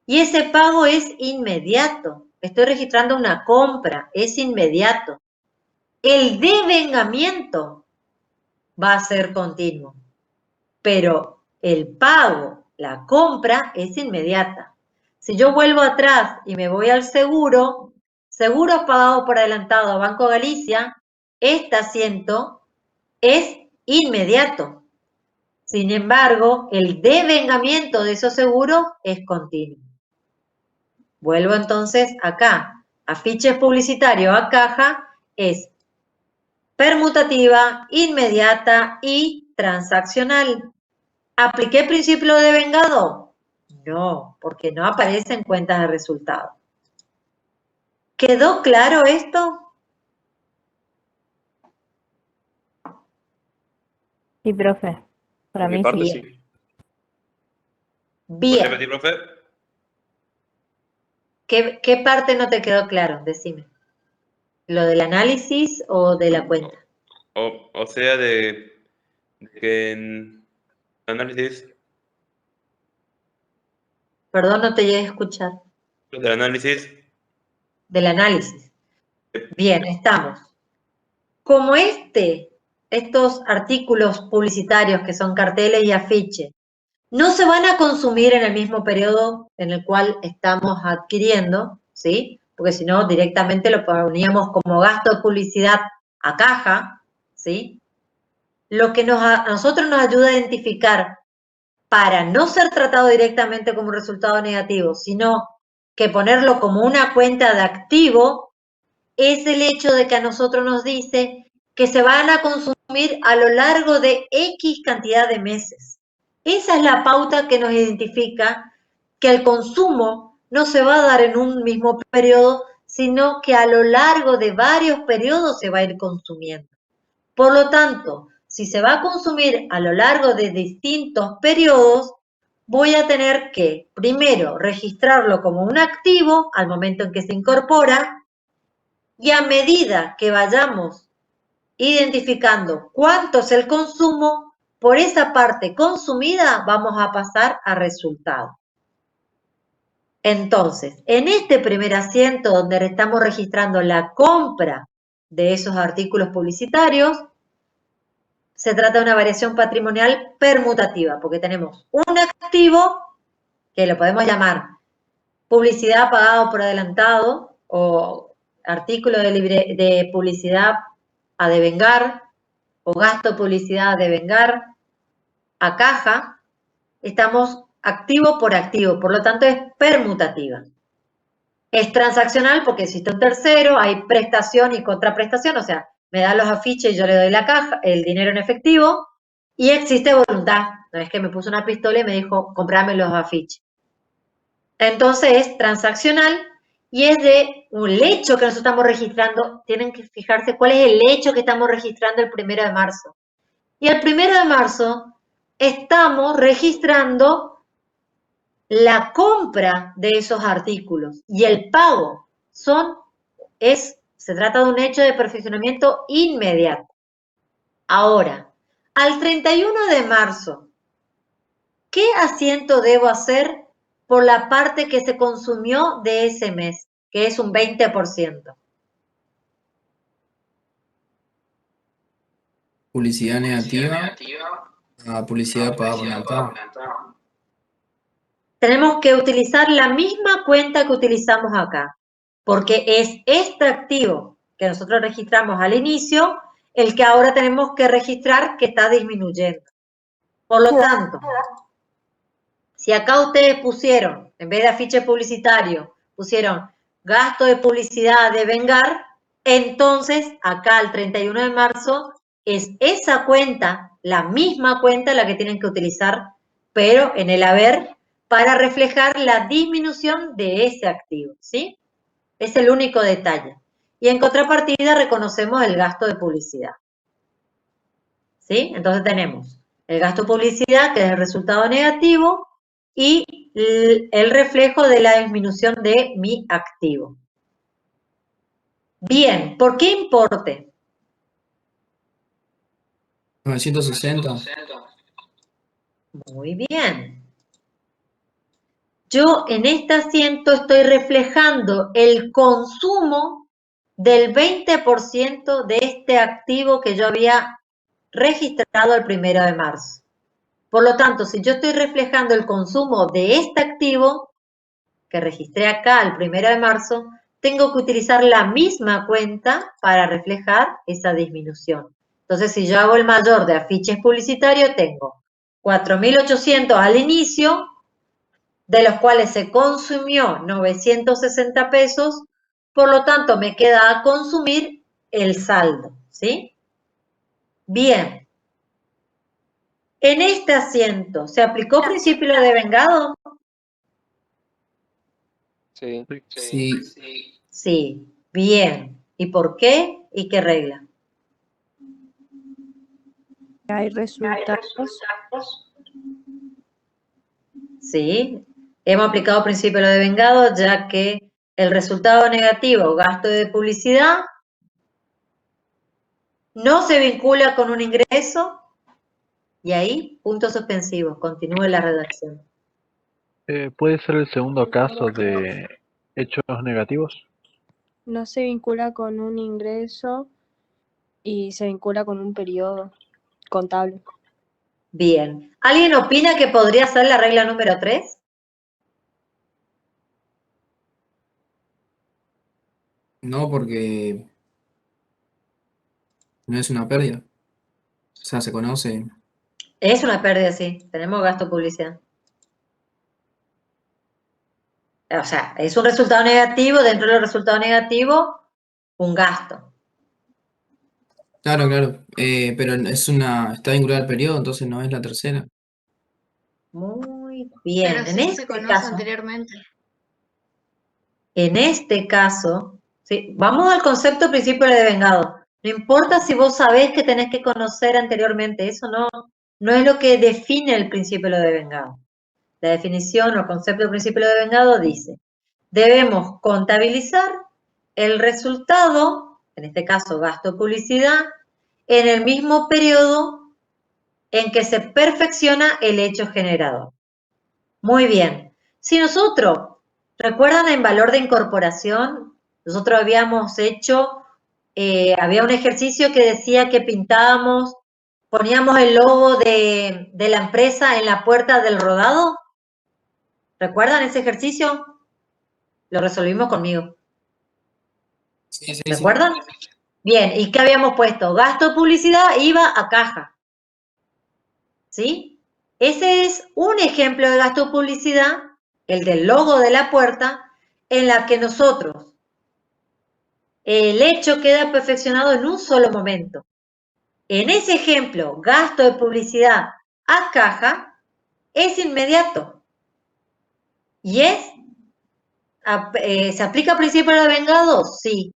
Y ese pago es inmediato. Estoy registrando una compra, es inmediato. El devengamiento va a ser continuo, pero el pago, la compra, es inmediata. Si yo vuelvo atrás y me voy al seguro, seguros pagados por adelantado a Banco Galicia, este asiento es inmediato. Sin embargo, el devengamiento de esos seguros es continuo. Vuelvo entonces acá. Afiches publicitarios a caja es permutativa, inmediata y transaccional. ¿Apliqué el principio de devengado? No, porque no aparece en cuentas de resultado. ¿Quedó claro esto? Sí, profe. Para Por mi mí parte, sí. sí. ¿Puedes Bien. repetir, profe? ¿Qué parte no te quedó claro? Decime. ¿Lo del análisis o de la cuenta? O sea, de que en análisis, Perdón, no te llegué a escuchar. del análisis, Del análisis. Bien, estamos. Como estos artículos publicitarios que son carteles y afiches, no se van a consumir en el mismo periodo en el cual estamos adquiriendo, ¿sí? Porque si no, directamente lo poníamos como gasto de publicidad a caja, ¿sí? Lo que a nosotros nos ayuda a identificar para no ser tratado directamente como un resultado negativo, sino que ponerlo como una cuenta de activo, es el hecho de que a nosotros nos dice que se van a consumir a lo largo de X cantidad de meses. Esa es la pauta que nos identifica que el consumo no se va a dar en un mismo periodo, sino que a lo largo de varios periodos se va a ir consumiendo. Por lo tanto, si se va a consumir a lo largo de distintos periodos, voy a tener que, primero, registrarlo como un activo al momento en que se incorpora, y a medida que vayamos identificando cuánto es el consumo, por esa parte consumida vamos a pasar a resultado. Entonces, en este primer asiento donde estamos registrando la compra de esos artículos publicitarios, se trata de una variación patrimonial permutativa, porque tenemos un activo que lo podemos llamar publicidad pagado por adelantado o artículo de publicidad a devengar o gasto de publicidad a devengar a caja. Estamos activo por activo, por lo tanto es permutativa. Es transaccional porque existe un tercero, hay prestación y contraprestación, o sea, me da los afiches y yo le doy la caja, el dinero en efectivo, y existe voluntad. No es que me puso una pistola y me dijo, comprame los afiches. Entonces es transaccional y es de un hecho que nosotros estamos registrando. Tienen que fijarse cuál es el hecho que estamos registrando el 1 de marzo. Y el 1 de marzo estamos registrando la compra de esos artículos y el pago, se trata de un hecho de perfeccionamiento inmediato. Ahora, al 31 de marzo, ¿qué asiento debo hacer por la parte que se consumió de ese mes, que es un 20%? Publicidad negativa a publicidad pagada por adelantado. Tenemos que utilizar la misma cuenta que utilizamos acá, porque es este activo que nosotros registramos al inicio el que ahora tenemos que registrar que está disminuyendo. Por lo tanto, si acá ustedes pusieron, en vez de afiche publicitario, pusieron gasto de publicidad de Vengar, entonces acá el 31 de marzo es esa cuenta, la misma cuenta la que tienen que utilizar, pero en el haber, para reflejar la disminución de ese activo, ¿sí? Es el único detalle. Y en contrapartida reconocemos el gasto de publicidad. ¿Sí? Entonces tenemos el gasto de publicidad, que es el resultado negativo, y el reflejo de la disminución de mi activo. Bien, ¿por qué importe? 960. Muy bien. Yo en este asiento estoy reflejando el consumo del 20% de este activo que yo había registrado el 1 de marzo. Por lo tanto, si yo estoy reflejando el consumo de este activo que registré acá el 1 de marzo, tengo que utilizar la misma cuenta para reflejar esa disminución. Entonces, si yo hago el mayor de afiches publicitarios, tengo 4.800 al inicio, de los cuales se consumió 960 pesos, por lo tanto me queda a consumir el saldo, ¿sí? Bien. En este asiento, ¿se aplicó principio de vengado? Sí. Sí. Sí. Bien. ¿Y por qué? ¿Y qué regla? Hay resultados. Sí. Hemos aplicado principio de vengado ya que el resultado negativo, gasto de publicidad, no se vincula con un ingreso y ahí, puntos suspensivos. Continúe la redacción. ¿Puede ser el segundo caso de hechos negativos? No se vincula con un ingreso y se vincula con un periodo contable. Bien. ¿Alguien opina que podría ser la regla número 3? No, porque no es una pérdida. O sea, se conoce. Es una pérdida, sí. Tenemos gasto de publicidad. O sea, es un resultado negativo, dentro del resultado negativo, un gasto. Claro, claro. Pero está vinculada al periodo, entonces no es la tercera. Muy bien. Pero sí se conoce anteriormente. En este caso, ¿sí? Vamos al concepto principio de vengado. No importa si vos sabés que tenés que conocer anteriormente, eso no es lo que define el principio de vengado. La definición o concepto principio de vengado dice, debemos contabilizar el resultado, en este caso gasto de publicidad, en el mismo periodo en que se perfecciona el hecho generador. Muy bien. Si nosotros, ¿recuerdan en valor de incorporación? Nosotros habíamos hecho, había un ejercicio que decía que pintábamos, poníamos el logo de la empresa en la puerta del rodado. ¿Recuerdan ese ejercicio? Lo resolvimos conmigo. Sí, sí, ¿Recuerdan? Bien, ¿y qué habíamos puesto? Gasto de publicidad, IVA a caja. ¿Sí? Ese es un ejemplo de gasto de publicidad, el del logo de la puerta, en la que nosotros, el hecho queda perfeccionado en un solo momento. En ese ejemplo, gasto de publicidad a caja, es inmediato. Y ¿se aplica principio de vengado? Sí.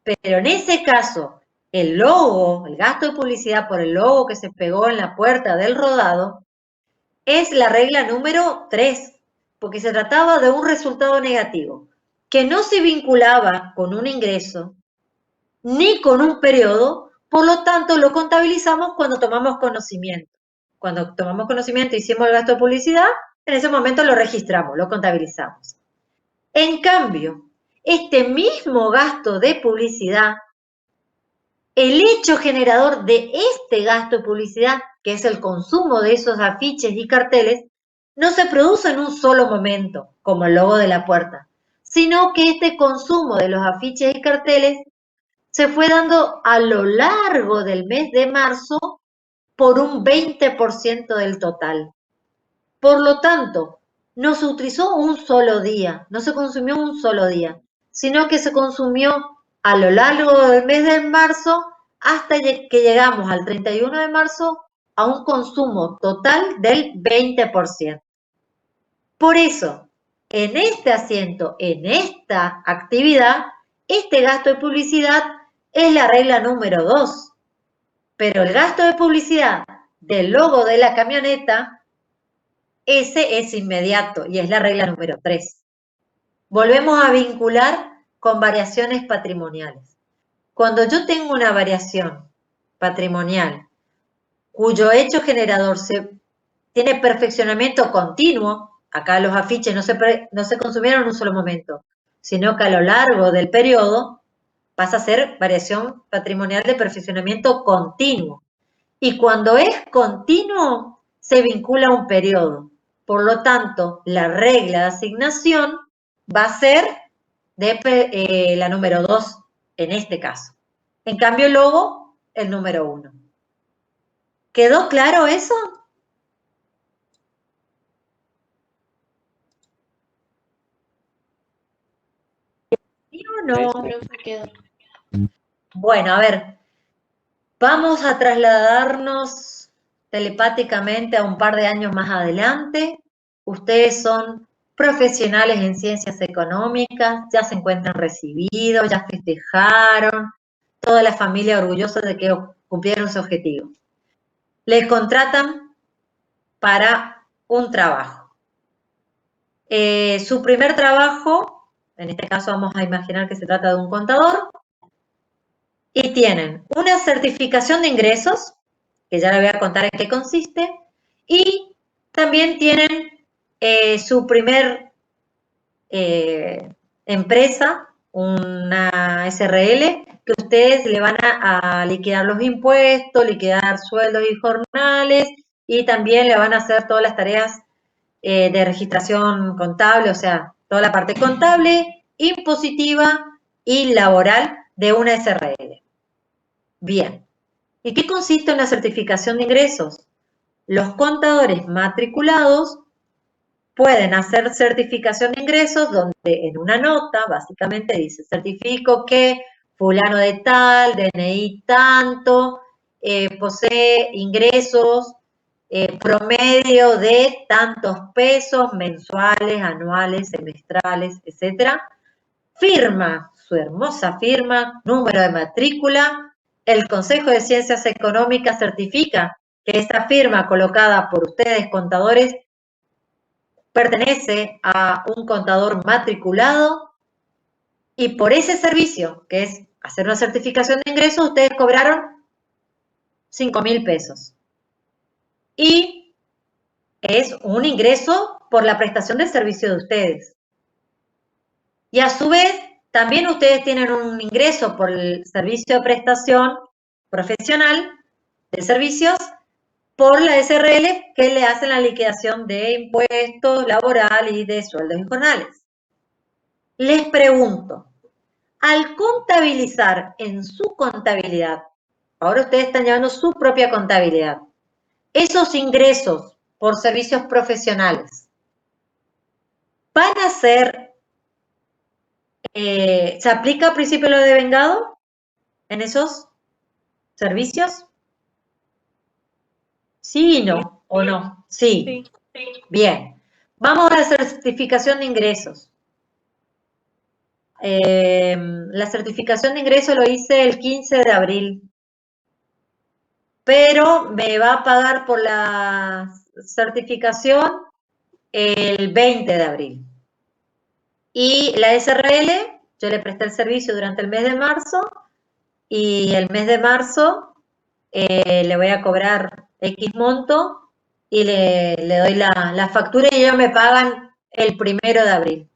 Pero en ese caso, el logo, el gasto de publicidad por el logo que se pegó en la puerta del rodado, es la regla número 3, porque se trataba de un resultado negativo. que no se vinculaba con un ingreso ni con un periodo, por lo tanto lo contabilizamos cuando tomamos conocimiento. Cuando tomamos conocimiento y hicimos el gasto de publicidad, en ese momento lo registramos, lo contabilizamos. En cambio, este mismo gasto de publicidad, el hecho generador de este gasto de publicidad, que es el consumo de esos afiches y carteles, no se produce en un solo momento, como el logo de la puerta, sino que este consumo de los afiches y carteles se fue dando a lo largo del mes de marzo por un 20% del total. Por lo tanto, no se utilizó un solo día, no se consumió un solo día, sino que se consumió a lo largo del mes de marzo hasta que llegamos al 31 de marzo a un consumo total del 20%. Por eso, en este asiento, en esta actividad, este gasto de publicidad es la regla número 2. Pero el gasto de publicidad del logo de la camioneta, ese es inmediato y es la regla número 3. Volvemos a vincular con variaciones patrimoniales. Cuando yo tengo una variación patrimonial cuyo hecho generador tiene perfeccionamiento continuo, acá los afiches no se consumieron en un solo momento, sino que a lo largo del periodo pasa a ser variación patrimonial de perfeccionamiento continuo. Y cuando es continuo, se vincula a un periodo. Por lo tanto, la regla de asignación va a ser de la número 2 en este caso. En cambio, el logo, el número 1. ¿Quedó claro eso? ¿Sí o no? Bueno, a ver, vamos a trasladarnos telepáticamente a un par de años más adelante. Ustedes son profesionales en ciencias económicas, ya se encuentran recibidos, ya festejaron, toda la familia orgullosa de que cumplieron su objetivo. Les contratan para un trabajo. Su primer trabajo, en este caso vamos a imaginar que se trata de un contador, y tienen una certificación de ingresos, que ya les voy a contar en qué consiste, y también tienen su primer empresa, una SRL, que ustedes le van a liquidar los impuestos, liquidar sueldos y jornales, y también le van a hacer todas las tareas de registración contable, o sea, toda la parte contable, impositiva y laboral de una SRL. Bien, ¿y qué consiste una certificación de ingresos? Los contadores matriculados pueden hacer certificación de ingresos donde en una nota básicamente dice, certifico que fulano de tal, DNI tanto, posee ingresos promedio de tantos pesos mensuales, anuales, semestrales, etcétera. Firma, su hermosa firma, número de matrícula. El Consejo de Ciencias Económicas certifica que esta firma colocada por ustedes, contadores, pertenece a un contador matriculado y por ese servicio, que es hacer una certificación de ingresos, ustedes cobraron 5.000 pesos. Y es un ingreso por la prestación del servicio de ustedes. Y a su vez, también ustedes tienen un ingreso por el servicio de prestación profesional de servicios por la SRL que le hacen la liquidación de impuestos laborales y de sueldos y jornales. Les pregunto, al contabilizar en su contabilidad, ahora ustedes están llevando su propia contabilidad, esos ingresos por servicios profesionales, ¿van a ser, se aplica el principio de lo devengado en esos servicios? ¿Sí y no? ¿O no? Sí. Bien. Vamos a la certificación de ingresos. La certificación de ingresos lo hice el 15 de abril. Pero me va a pagar por la certificación el 20 de abril. Y la SRL, yo le presté el servicio durante el mes de marzo y el mes de marzo le voy a cobrar X monto y le doy la factura y ellos me pagan el 1 de abril.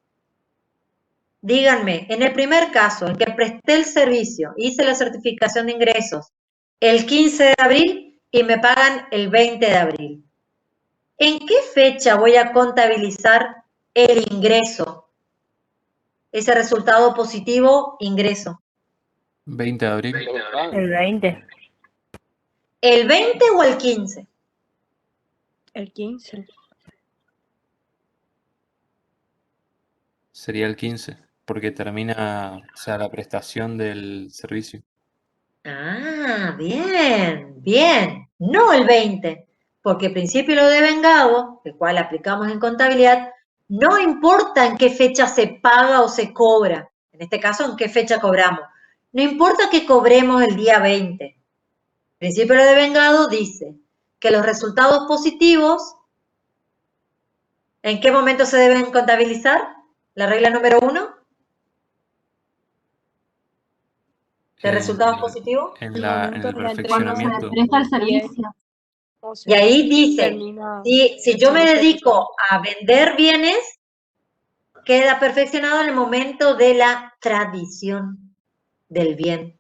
Díganme, en el primer caso, en que presté el servicio, hice la certificación de ingresos el 15 de abril y me pagan el 20 de abril. ¿En qué fecha voy a contabilizar el ingreso? Ese resultado positivo, ingreso. 20 de abril. El 20. ¿El 20 o el 15? El 15. Sería el 15, porque termina, o sea, la prestación del servicio. Ah, bien, bien. No el 20, porque el principio lo de vengado, el cual aplicamos en contabilidad, no importa en qué fecha se paga o se cobra. En este caso, en qué fecha cobramos. No importa que cobremos el día 20. El principio de vengado dice que los resultados positivos, ¿en qué momento se deben contabilizar? La regla número 1 de resultados positivos. En El el momento de la entrega perfeccionamiento. Presta el bien. servicio. O Y sea, ahí dice, termina si el yo me servicio dedico a vender bienes, queda perfeccionado en el momento de la tradición del bien.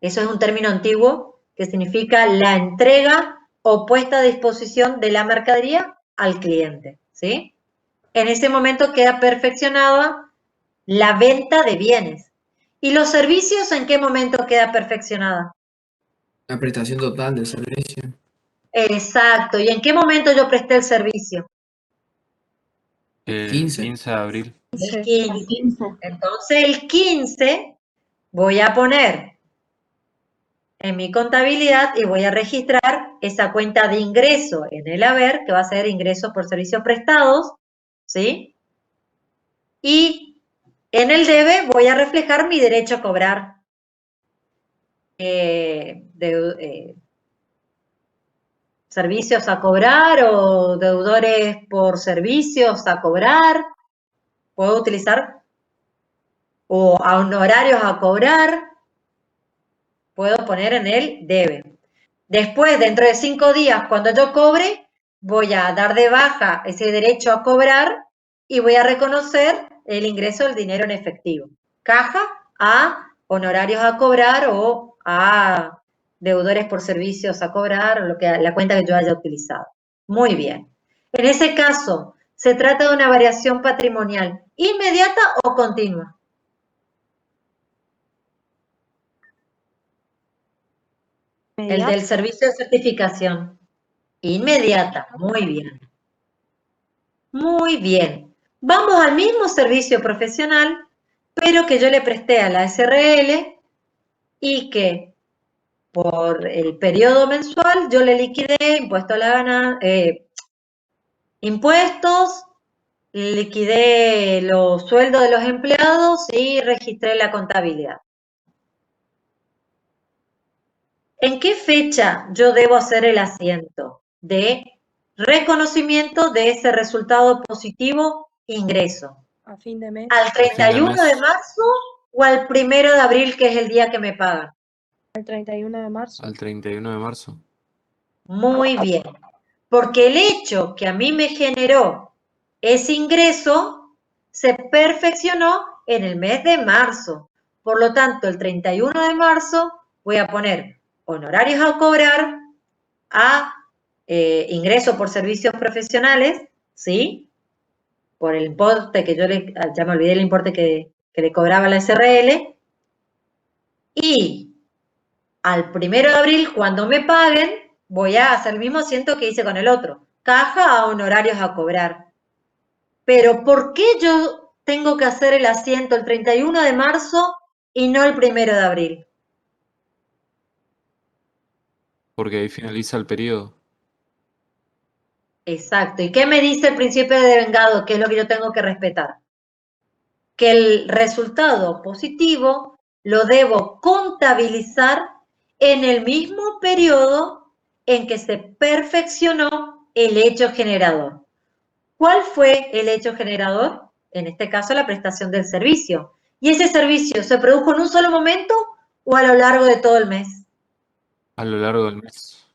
Eso es un término antiguo que significa la entrega o puesta a disposición de la mercadería al cliente, ¿sí? En ese momento queda perfeccionada la venta de bienes. ¿Y los servicios en qué momento queda perfeccionada? La prestación total del servicio. Exacto. ¿Y en qué momento yo presté el servicio? El 15. 15 de abril. El El 15. 15. Entonces el 15 voy a poner en mi contabilidad y voy a registrar esa cuenta de ingreso en el haber, que va a ser ingresos por servicios prestados, ¿sí? Y en el debe voy a reflejar mi derecho a cobrar servicios a cobrar o deudores por servicios a cobrar. Puedo utilizar o a honorarios a cobrar. Puedo poner en el debe. Después, dentro de 5 días, cuando yo cobre, voy a dar de baja ese derecho a cobrar y voy a reconocer el ingreso del dinero en efectivo. Caja a honorarios a cobrar o a deudores por servicios a cobrar, o la cuenta que yo haya utilizado. Muy bien. En ese caso, ¿se trata de una variación patrimonial inmediata o continua? El del servicio de certificación. Inmediata. Muy bien. Muy bien. Vamos al mismo servicio profesional, pero que yo le presté a la SRL y que por el periodo mensual yo le liquidé impuestos, liquidé los sueldos de los empleados y registré la contabilidad. ¿En qué fecha yo debo hacer el asiento de reconocimiento de ese resultado positivo ingreso? a fin de mes. ¿Al 31 de marzo o al 1 de abril, que es el día que me pagan? Al 31 de marzo. Al 31 de marzo. Muy bien, porque el hecho que a mí me generó ese ingreso se perfeccionó en el mes de marzo. Por lo tanto, el 31 de marzo voy a poner honorarios a cobrar a ingreso por servicios profesionales, ¿sí? Por el importe que ya me olvidé el importe que le cobraba la SRL. Y al 1 de abril, cuando me paguen, voy a hacer el mismo asiento que hice con el otro. Caja a honorarios a cobrar. Pero ¿por qué yo tengo que hacer el asiento el 31 de marzo y no el 1 de abril? Porque ahí finaliza el periodo. Exacto. ¿Y qué me dice el principio de vengado? ¿Qué es lo que yo tengo que respetar? Que el resultado positivo lo debo contabilizar en el mismo periodo en que se perfeccionó el hecho generador. ¿Cuál fue el hecho generador? en este caso la prestación del servicio. ¿Y ese servicio se produjo en un solo momento o a lo largo de todo el mes? A lo largo del mes.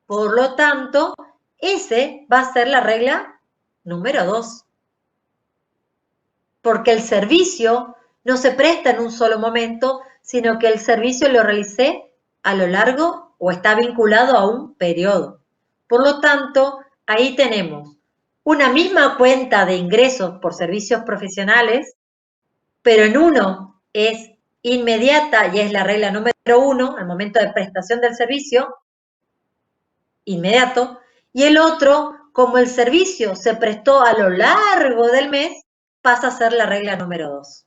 Por lo tanto, ese va a ser la regla número 2. Porque el servicio no se presta en un solo momento, sino que el servicio lo realicé a lo largo o está vinculado a un periodo. Por lo tanto, ahí tenemos una misma cuenta de ingresos por servicios profesionales, pero en uno es inmediata y es la regla número 1, al momento de prestación del servicio, inmediato, y el otro, como el servicio se prestó a lo largo del mes, pasa a ser la regla número 2.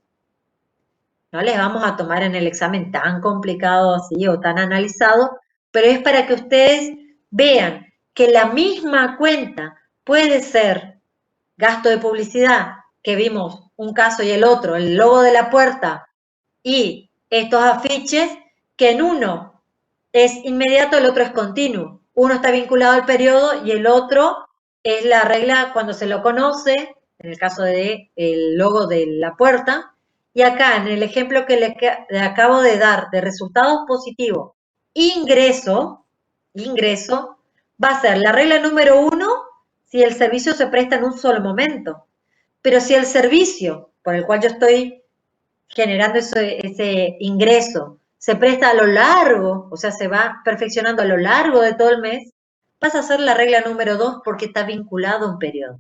No les vamos a tomar en el examen tan complicado así o tan analizado, pero es para que ustedes vean que la misma cuenta puede ser gasto de publicidad, que vimos un caso y el otro, el logo de la puerta y estos afiches, que en uno es inmediato, el otro es continuo. Uno está vinculado al periodo y el otro es la regla cuando se lo conoce, en el caso del logo de la puerta. Y acá, en el ejemplo que le acabo de dar de resultados positivos, ingreso, va a ser la regla número 1 si el servicio se presta en un solo momento. Pero si el servicio por el cual yo estoy generando ese ingreso se presta a lo largo, o sea, se va perfeccionando a lo largo de todo el mes, pasa a ser la regla número 2 porque está vinculado a un periodo.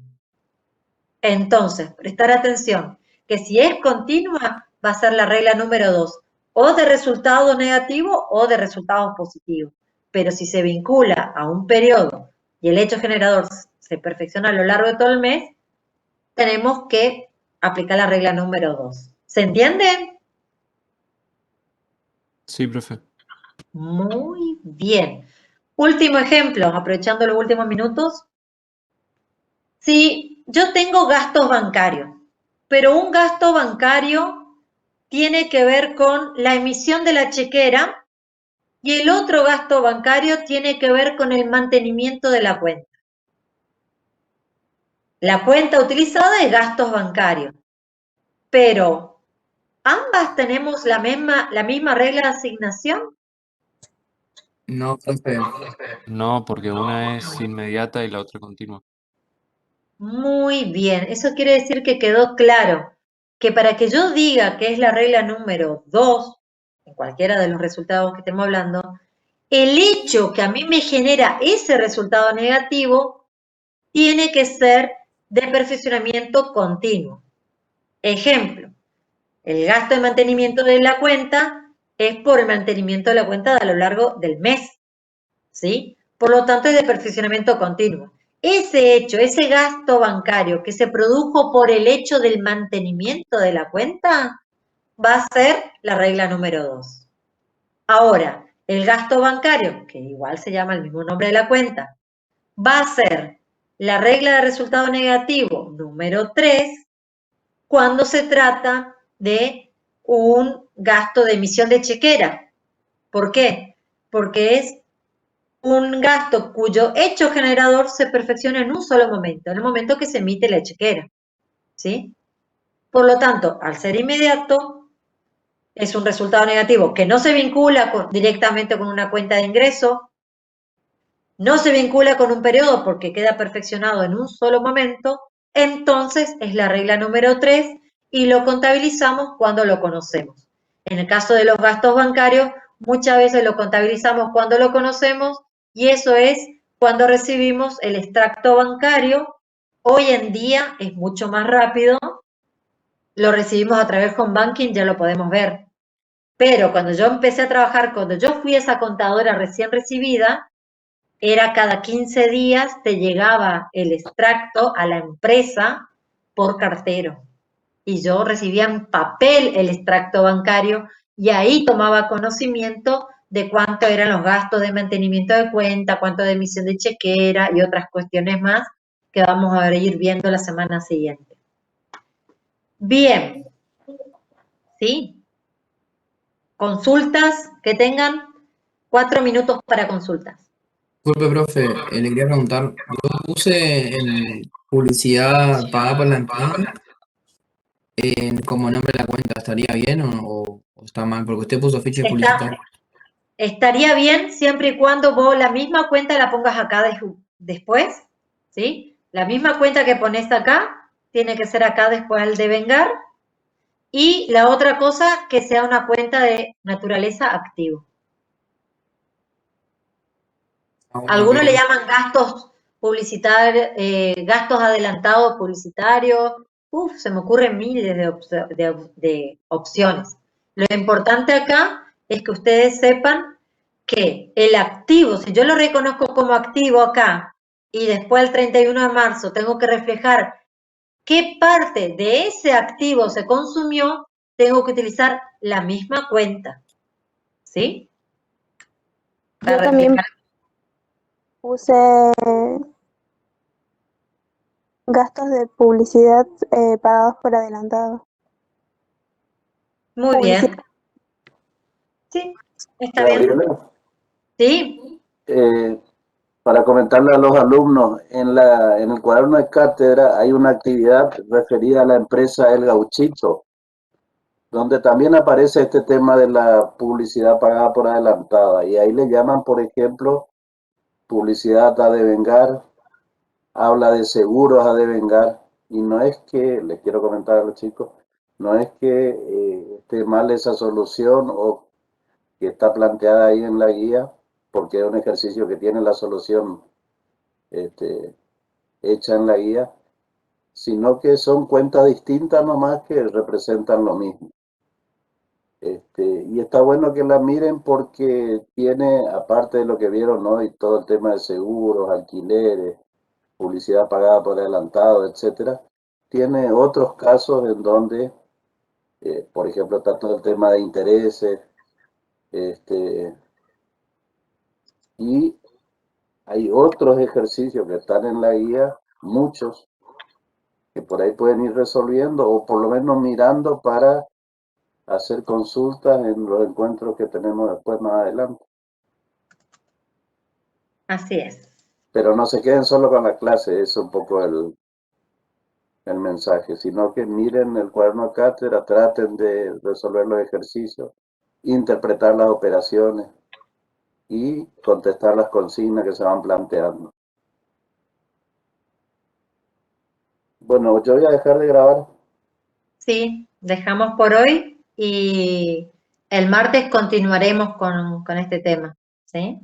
Entonces, prestar atención, que si es continua, va a ser la regla número 2, o de resultado negativo o de resultados positivos. Pero si se vincula a un periodo y el hecho generador se perfecciona a lo largo de todo el mes, tenemos que aplicar la regla número 2. ¿Se entiende? Sí, profe. Muy bien. Último ejemplo, aprovechando los últimos minutos. Si yo tengo gastos bancarios, pero un gasto bancario tiene que ver con la emisión de la chequera y el otro gasto bancario tiene que ver con el mantenimiento de la cuenta. La cuenta utilizada es gastos bancarios, pero ¿ambas tenemos la misma regla de asignación? No, profe. No, porque una es inmediata y la otra continua. Muy bien, eso quiere decir que quedó claro que para que yo diga que es la regla número 2, en cualquiera de los resultados que estemos hablando, el hecho que a mí me genera ese resultado negativo tiene que ser de perfeccionamiento continuo. Ejemplo, el gasto de mantenimiento de la cuenta es por el mantenimiento de la cuenta a lo largo del mes, ¿sí? Por lo tanto, es de perfeccionamiento continuo. Ese hecho, ese gasto bancario que se produjo por el hecho del mantenimiento de la cuenta, va a ser la regla número 2. Ahora, el gasto bancario, que igual se llama el mismo nombre de la cuenta, va a ser la regla de resultado negativo número 3 cuando se trata de un gasto de emisión de chequera. ¿Por qué? Porque es un gasto cuyo hecho generador se perfecciona en un solo momento, en el momento que se emite la chequera, ¿sí? Por lo tanto, al ser inmediato, es un resultado negativo que no se vincula directamente con una cuenta de ingreso, no se vincula con un periodo porque queda perfeccionado en un solo momento, entonces es la regla número 3 y lo contabilizamos cuando lo conocemos. En el caso de los gastos bancarios, muchas veces lo contabilizamos cuando lo conocemos y eso es cuando recibimos el extracto bancario. Hoy en día es mucho más rápido, lo recibimos a través de home banking, ya lo podemos ver. Pero cuando yo empecé a trabajar, cuando yo fui esa contadora recién recibida, era cada 15 días te llegaba el extracto a la empresa por cartero. Y yo recibía en papel el extracto bancario y ahí tomaba conocimiento de cuánto eran los gastos de mantenimiento de cuenta, cuánto de emisión de chequera y otras cuestiones más que vamos a ir viendo la semana siguiente. Bien. ¿Sí? Consultas que tengan 4 minutos para consultas. Disculpe, profe, le quería preguntar, yo puse en publicidad pagada por la empresa como nombre de la cuenta, ¿estaría bien o está mal? Porque usted puso ficha publicitaria. Estaría bien siempre y cuando vos la misma cuenta la pongas acá después, ¿sí? La misma cuenta que pones acá, tiene que ser acá después al devengar. Y la otra cosa, que sea una cuenta de naturaleza activo. Algunos le llaman gastos publicitarios, gastos adelantados publicitarios. Se me ocurren miles de opciones. Lo importante acá es que ustedes sepan que el activo, si yo lo reconozco como activo acá y después el 31 de marzo tengo que reflejar qué parte de ese activo se consumió, tengo que utilizar la misma cuenta. ¿Sí? Yo también puse gastos de publicidad pagados por adelantado. Muy bien. Sí, está bien. Gabriela, Sí. para comentarle a los alumnos, en el cuaderno de cátedra hay una actividad referida a la empresa El Gauchito, donde también aparece este tema de la publicidad pagada por adelantada, y ahí le llaman, por ejemplo, publicidad a devengar, habla de seguros a devengar, y no es que, les quiero comentar a los chicos, no es que esté mal esa solución o que está planteada ahí en la guía, porque es un ejercicio que tiene la solución hecha en la guía, sino que son cuentas distintas nomás que representan lo mismo. Y está bueno que la miren porque tiene, aparte de lo que vieron hoy, todo el tema de seguros, alquileres, publicidad pagada por adelantado, etcétera, tiene otros casos en donde, por ejemplo, está todo el tema de intereses, y hay otros ejercicios que están en la guía, muchos, que por ahí pueden ir resolviendo o por lo menos mirando para hacer consultas en los encuentros que tenemos después más adelante. Así es. Pero no se queden solo con la clase, es un poco el mensaje, sino que miren el cuaderno de cátedra, traten de resolver los ejercicios, interpretar las operaciones y contestar las consignas que se van planteando. Bueno, yo voy a dejar de grabar. Sí, dejamos por hoy y el martes continuaremos con este tema. ¿Sí?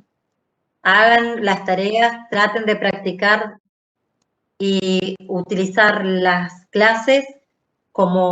Hagan las tareas, traten de practicar y utilizar las clases como